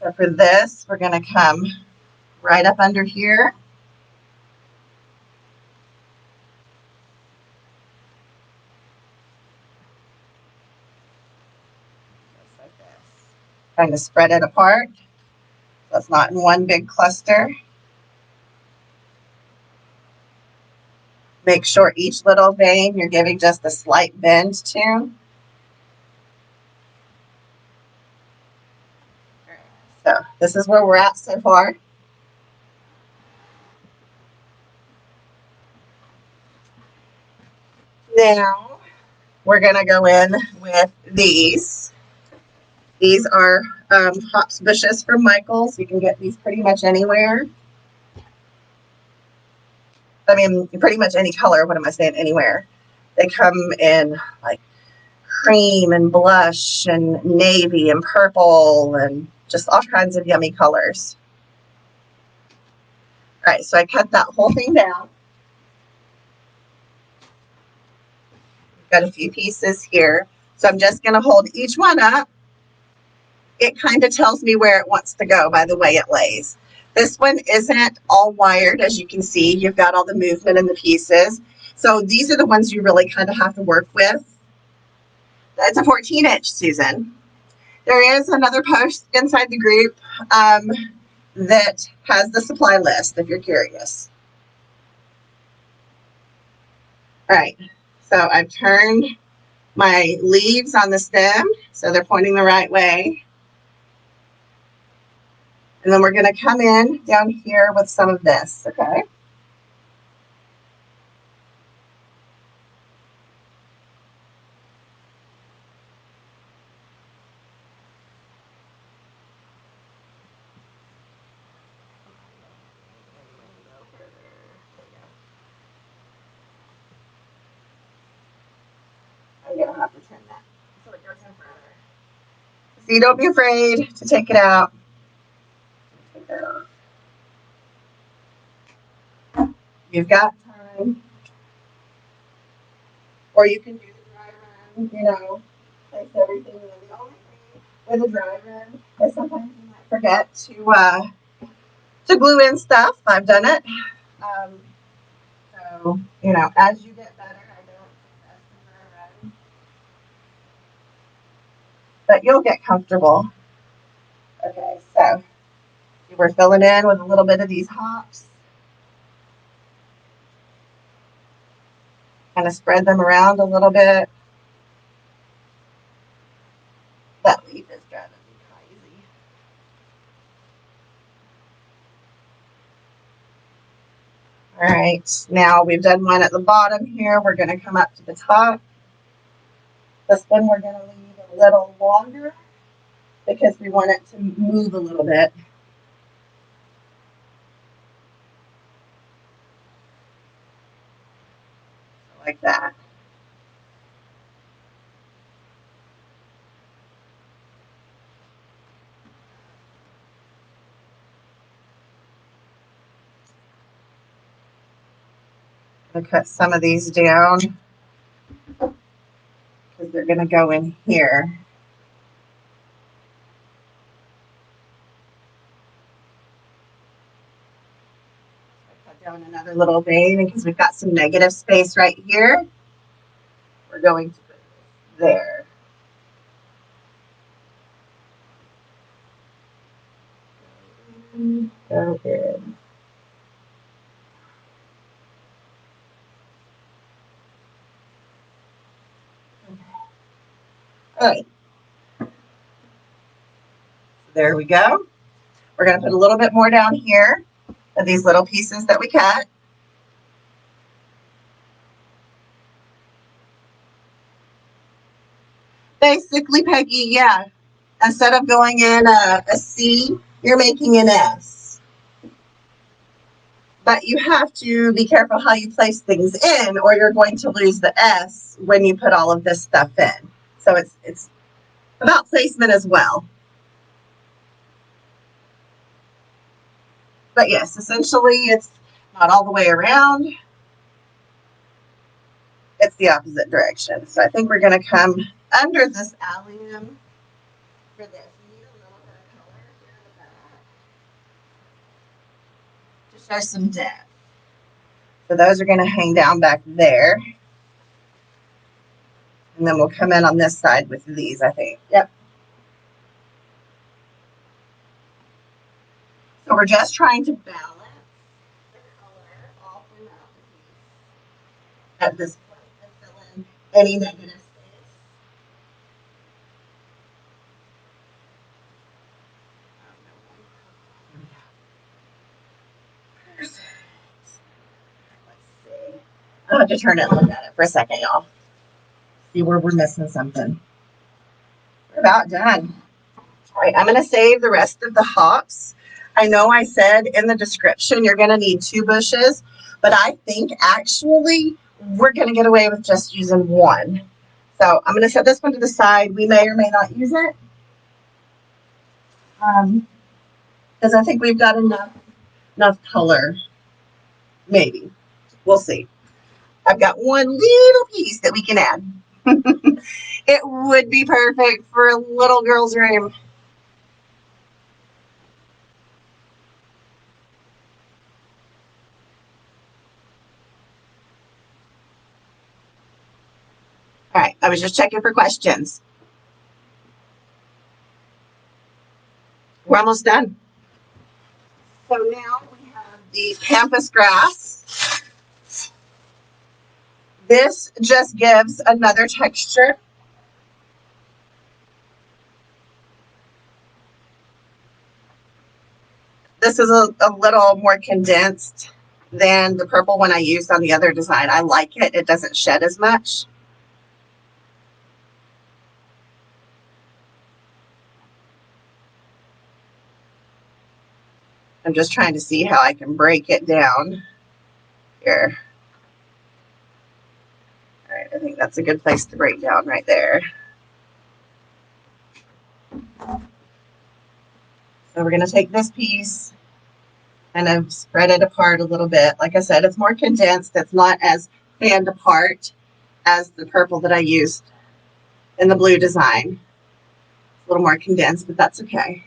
So for this, we're going to come right up under here. Just like this. Kind of spread it apart so it's not in one big cluster. Make sure each little vein you're giving just a slight bend to. So this is where we're at so far. Now we're going to go in with these. These are hops bushes from Michael's. You can get these pretty much anywhere. I mean, pretty much any color. What am I saying? Anywhere. They come in like cream and blush and navy and purple and just all kinds of yummy colors. All right, so I cut that whole thing down. Got a few pieces here. So I'm just going to hold each one up. It kind of tells me where it wants to go by the way it lays. This one isn't all wired, as you can see. You've got all the movement in the pieces. So these are the ones you really kind of have to work with. It's a 14-inch, Susan. There is another post inside the group that has the supply list if you're curious. All right, so I've turned my leaves on the stem so they're pointing the right way. And then we're going to come in down here with some of this, okay? going to have to trim that so it goes in further. See, don't be afraid to take it out. Take that off. You've got time. Or you can do the dry run, you know, place everything in. The only thing with a dry run is sometimes you might forget to glue in stuff. I've done it. So, you know, as you get better, I don't suggest a dry run. But you'll get comfortable. Okay, so we're filling in with a little bit of these hops. Kind of spread them around a little bit. That leaf is driving me crazy. All right, now we've done one at the bottom here. We're going to come up to the top. This one we're going to leave a little longer because we want it to move a little bit. Like that. I'm going to cut some of these down because they're going to go in here. Cut down another little vein because we've got some negative space right here. We're going to put this there. Go in. All right. There we go. We're going to put a little bit more down here of these little pieces that we cut. Basically, Peggy, yeah. Instead of going in a C, you're making an S. But you have to be careful how you place things in, or you're going to lose the S when you put all of this stuff in. So it's about placement as well. But yes, essentially it's not all the way around. It's the opposite direction. So I think we're going to come under this allium for this. You need a little bit of color here in the back to show some depth. So those are going to hang down back there. And then we'll come in on this side with these, I think. Yep. So we're just trying to balance the color all throughout the piece at this point and fill in any negative space. Let's see. I'll have to turn it and look at it for a second, y'all. See where we're missing something. We're about done. All right, I'm going to save the rest of the hops. I know I said in the description you're going to need 2 bushes, but I think actually we're going to get away with just using 1. So I'm going to set this one to the side. We may or may not use it because I think we've got enough color. Maybe. We'll see. I've got one little piece that we can add. It would be perfect for a little girl's room. All right, I was just checking for questions. We're almost done. So now we have the pampas grass. This just gives another texture. This is a little more condensed than the purple one I used on the other design. I like it. It doesn't shed as much. I'm just trying to see how I can break it down here. All right, I think that's That's a good place to break down right there. So we're going to take this piece and I've spread it apart a little bit. Like I said, it's more condensed. It's not as fanned apart as the purple that I used in the blue design. It's a little more condensed, but that's okay.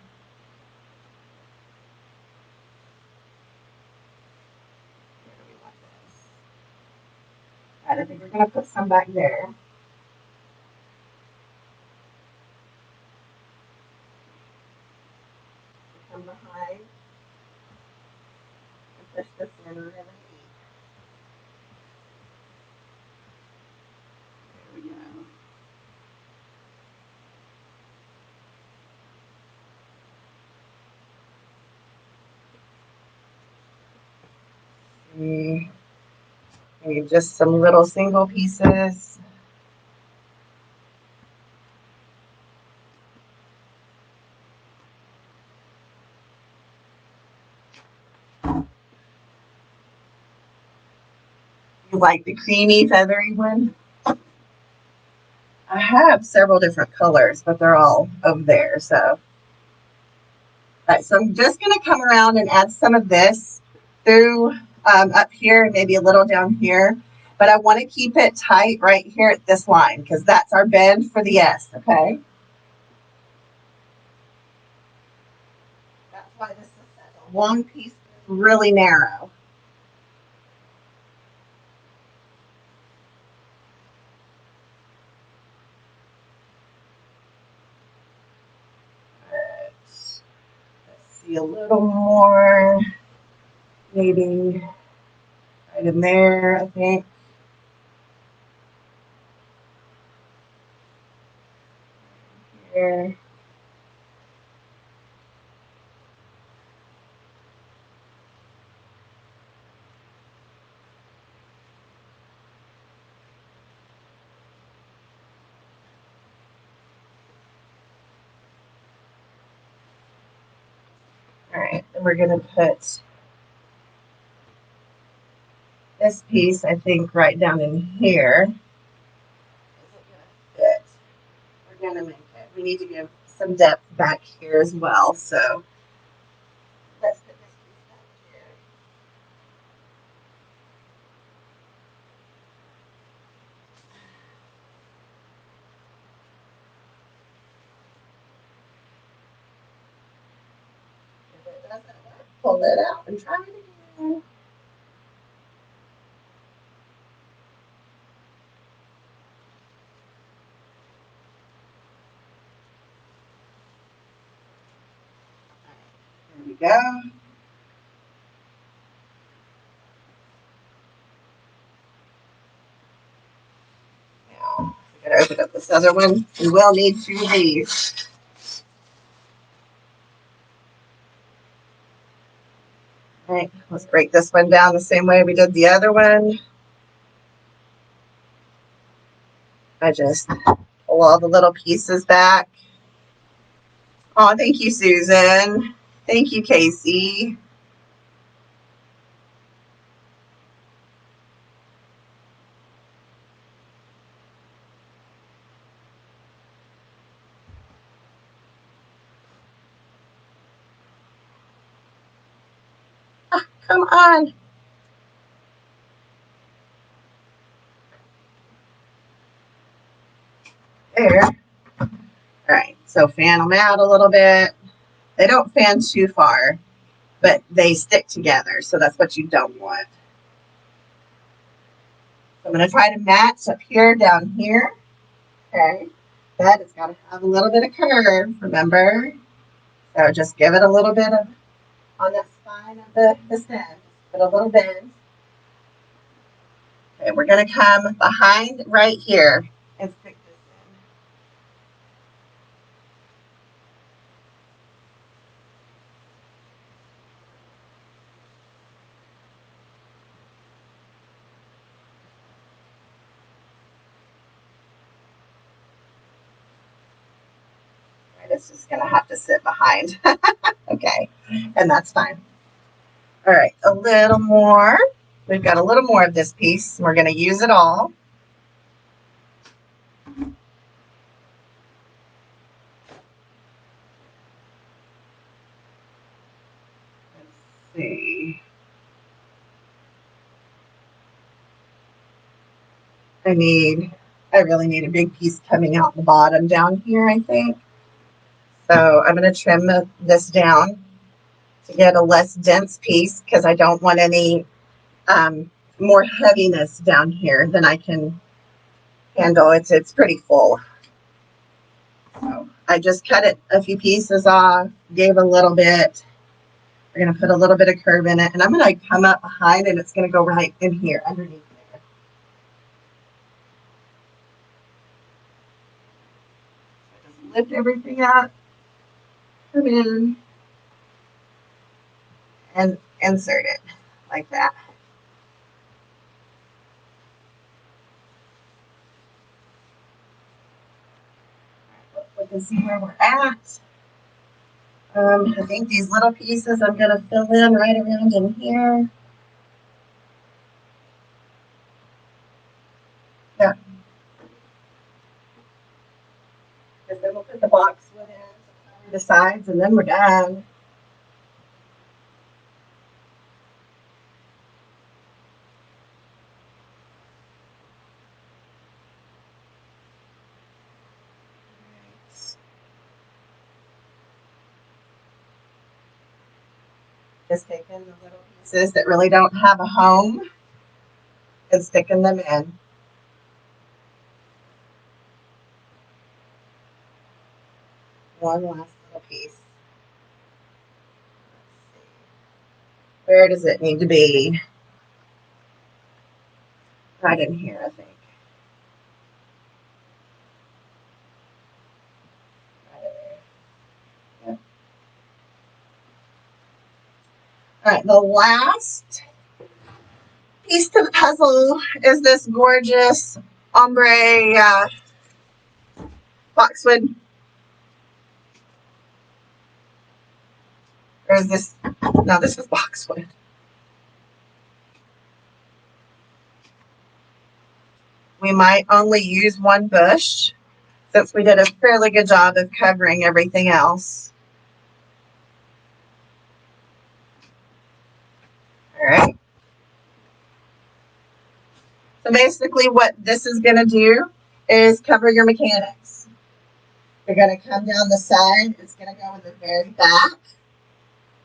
All right, I think we're going to put some back there. Come behind and push this in really neat. There we go. Maybe just some little single pieces. You like the creamy, feathery one? I have several different colors, but they're all over there. So, all right, so I'm just going to come around and add some of this through up here, maybe a little down here. But I want to keep it tight right here at this line because that's our bend for the S, okay? That's why this is such a long piece, really narrow. Let's see a little more, maybe right in there, I think. Here. All right, and we're going to put this piece, I think, right down in here. Is it going to fit? We're going to make it. We need to give some depth back here as well. So let's put this piece back here. If it doesn't work, pull it out and try it again. There we go. Now, we gotta open up this other one. We will need 2 of these. All right, let's break this one down the same way we did the other one. I just pull all the little pieces back. Oh, thank you, Susan. Thank you, Casey. Ah, come on. There. All right, so fan them out a little bit. They don't fan too far, but they stick together, so that's what you don't want. So I'm going to try to match up here, down here. Okay, but it's got to have a little bit of curve, remember? So just give it a little bit of, on that spine of the stem, just put a little bend. Okay, we're going to come behind right here and stick this in. It's just going to have to sit behind. Okay, and that's fine. All right, a little more. We've got a little more of this piece. We're going to use it all. see. I really need a big piece coming out the bottom down here, I think. So I'm going to trim this down to get a less dense piece because I don't want any more heaviness down here than I can handle. It's pretty full. So I just cut it a few pieces off, gave a little bit. We're going to put a little bit of curve in it, and I'm going to come up behind, and it's going to go right in here underneath there. So just lift everything up, come in, and insert it like that. We can see where we're at. I think these little pieces I'm going to fill in right around in here. Yeah. Because then we'll put the boxwood in to cover the sides, and then we're done. Just taking the little pieces that really don't have a home and sticking them in. One last little piece. Where does it need to be? Right in here, I think. Right in there. Yep. All right, the last piece to the puzzle is this gorgeous ombre boxwood. Or is this? No, this is boxwood. We might only use one bush since we did a fairly good job of covering everything else. All right. So basically what this is going to do is cover your mechanics. You're going to come down the side. It's going to go in the very back.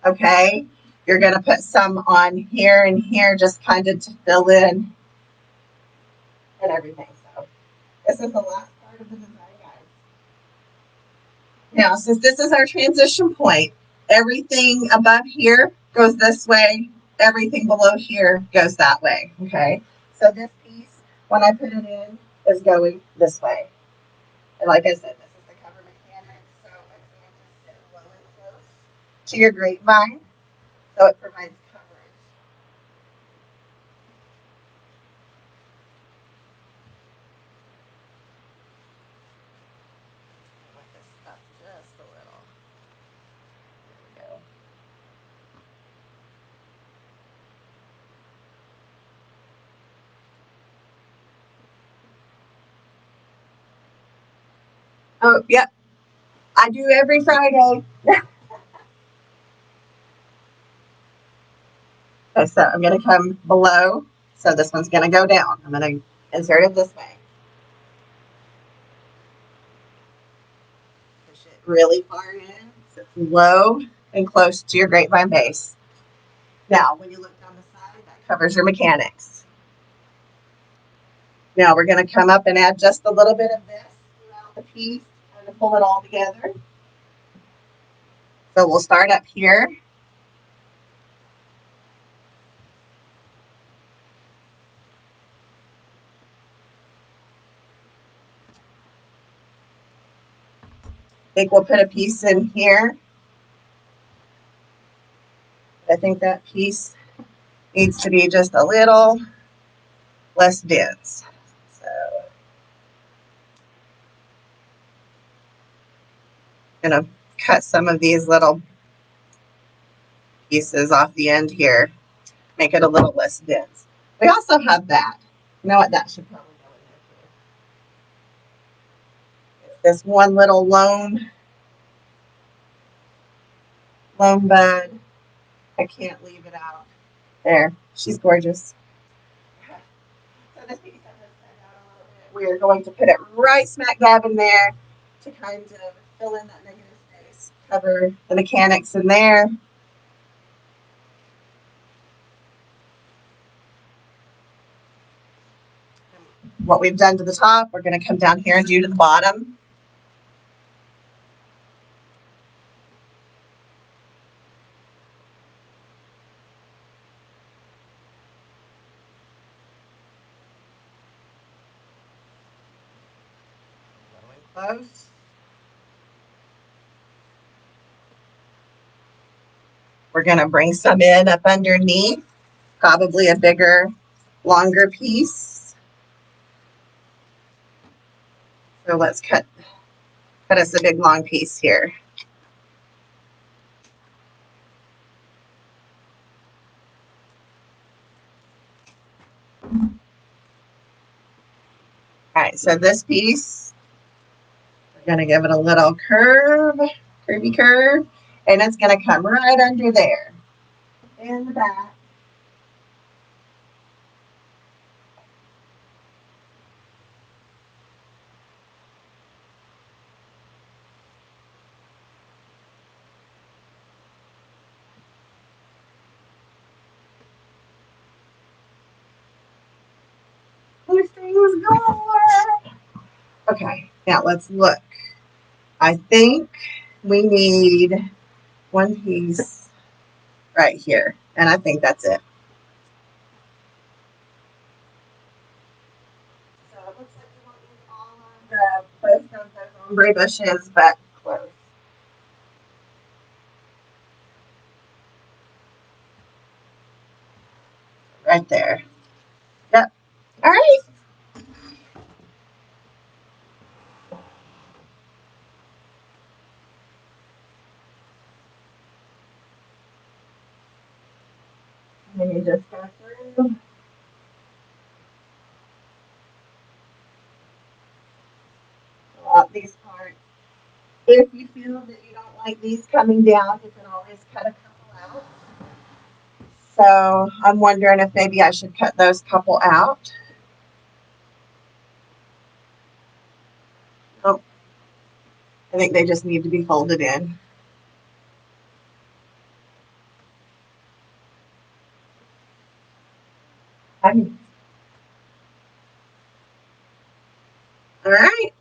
Okay. You're going to put some on here and here just kind of to fill in and everything. So this is the last part of the design, guys. Now, since this is our transition point, everything above here goes this way. Everything below here goes that way. Okay. So this piece, when I put it in, is going this way. And like I said, this is the cover mechanic, so it's going to sit low and close to your grapevine, so it provides coverage. Like this up just a little. There we go. Oh, yep. I do every Friday. Okay, so I'm going to come below. So this one's going to go down. I'm going to insert it this way. Push it really far in so it's low and close to your grapevine base. Now, when you look down the side, that covers your mechanics. Now we're going to come up and add just a little bit of this throughout the piece and pull it all together. So we'll start up here. I think we'll put a piece in here. I think that piece needs to be just a little less dense. So I'm going to cut some of these little pieces off the end here, make it a little less dense. We also have that. You know what? That should probably go in there too. This one little lone bud. I can't leave it out. There, she's gorgeous. So this piece I just cut out a little bit. We are going to put it right smack dab in there to kind of fill in that negative space, cover the mechanics in there. What we've done to the top, we're going to come down here and do to the bottom. Close. We're going to bring some in up underneath, probably a bigger, longer piece. So let's cut us a big long piece here. All right, so this piece, we're going to give it a little curvy curve, and it's going to come right under there in the back. These things go. Okay, now let's look. I think we need one piece right here, and I think that's it. So it looks like we won't use all of both of those ombre bushes, but close. Right there. Yep. All right. And then you just go through. Fill out these parts. If you feel that you don't like these coming down, you can always cut a couple out. So I'm wondering if maybe I should cut those couple out. Oh, I think they just need to be folded in. All right.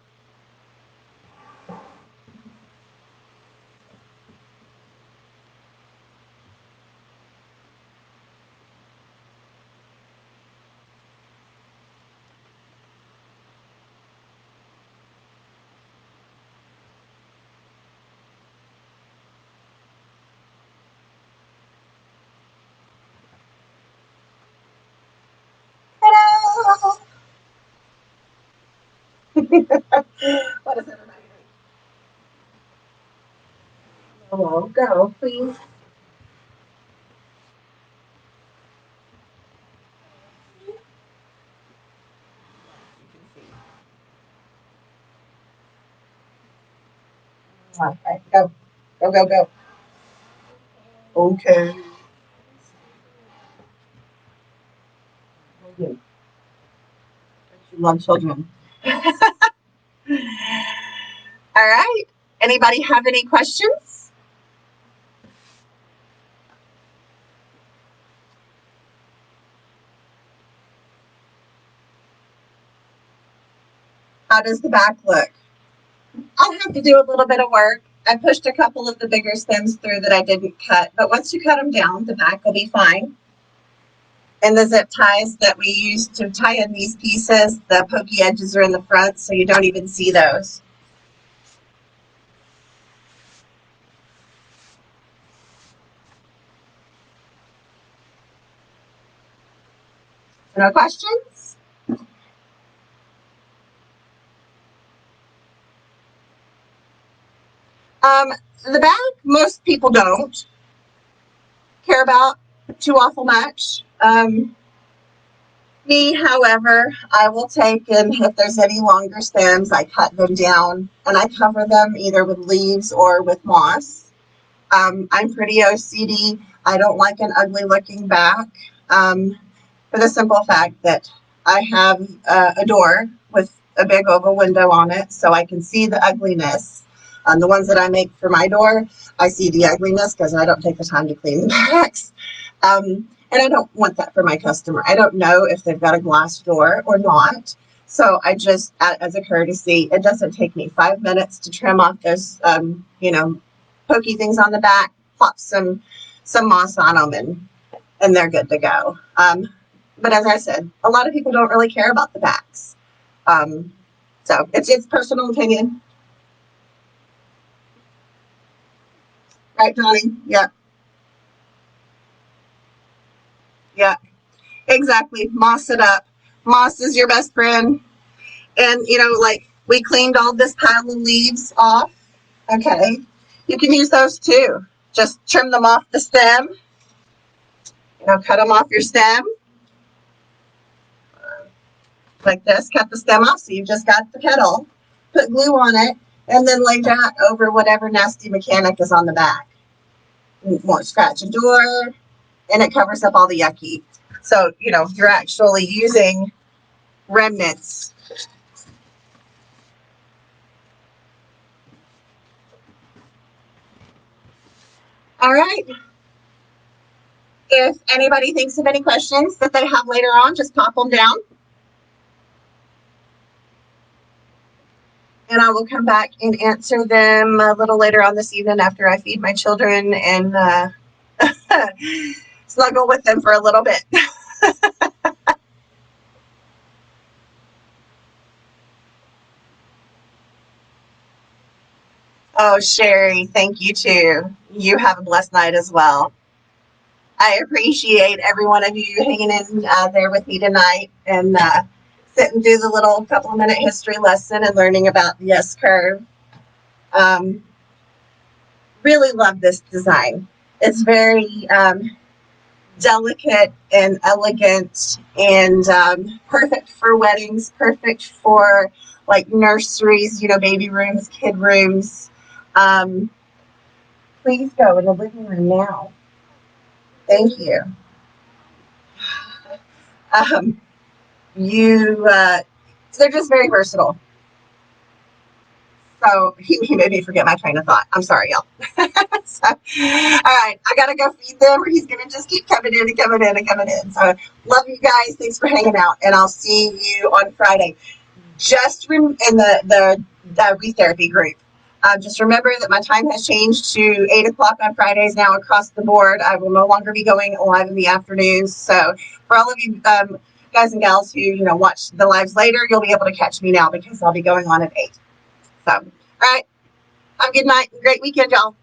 Ta-da! What is everybody doing? Oh, go, please. All right, go. Go, go, go. Okay. You love children. All right. Anybody have any questions? How does the back look? I'll have to do a little bit of work. I pushed a couple of the bigger stems through that I didn't cut, but once you cut them down, the back will be fine. And the zip ties that we use to tie in these pieces, the pokey edges are in the front, so you don't even see those. No questions? The back, most people don't care about too awful much. Me, however, I will take, and if there's any longer stems, I cut them down and I cover them either with leaves or with moss. I'm pretty OCD. I don't like an ugly looking back, for the simple fact that I have a door with a big oval window on it, so I can see the ugliness. The ones that I make for my door, I see the ugliness because I don't take the time to clean the backs. And I don't want that for my customer. I don't know if they've got a glass door or not. So I just, as a courtesy, it doesn't take me 5 minutes to trim off those, pokey things on the back, plop some moss on them, and they're good to go. But as I said, a lot of people don't really care about the backs. So it's personal opinion. Right, Donnie? Yeah. Yeah, exactly. Moss it up. Moss is your best friend. And, like we cleaned all this pile of leaves off. Okay. You can use those too. Just trim them off the stem. Cut them off your stem. Like this. Cut the stem off so you've just got the petal. Put glue on it. And then lay that over whatever nasty mechanic is on the back. You won't scratch a door. And it covers up all the yucky. So, you're actually using remnants. All right. If anybody thinks of any questions that they have later on, just pop them down. And I will come back and answer them a little later on this evening after I feed my children and snuggle with them for a little bit. Oh, Sherry, thank you too. You have a blessed night as well. I appreciate every one of you hanging in there with me tonight and sitting through the little couple of minute history lesson and learning about the S-curve. Really love this design. It's very delicate and elegant and perfect for weddings, perfect for like nurseries, baby rooms, kid rooms. Please go in the living room now. Thank you. They're just very versatile. So he made me forget my train of thought. I'm sorry, y'all. So, all right, I gotta go feed them, or he's gonna just keep coming in and coming in and coming in. So love you guys. Thanks for hanging out, and I'll see you on Friday. Just in the Wreath Therapy group. Just remember that my time has changed to 8 o'clock on Fridays now across the board. I will no longer be going live in the afternoons. So for all of you guys and gals who watch the lives later, you'll be able to catch me now because I'll be going on at 8. So, all right. Have a good night. Great weekend, y'all.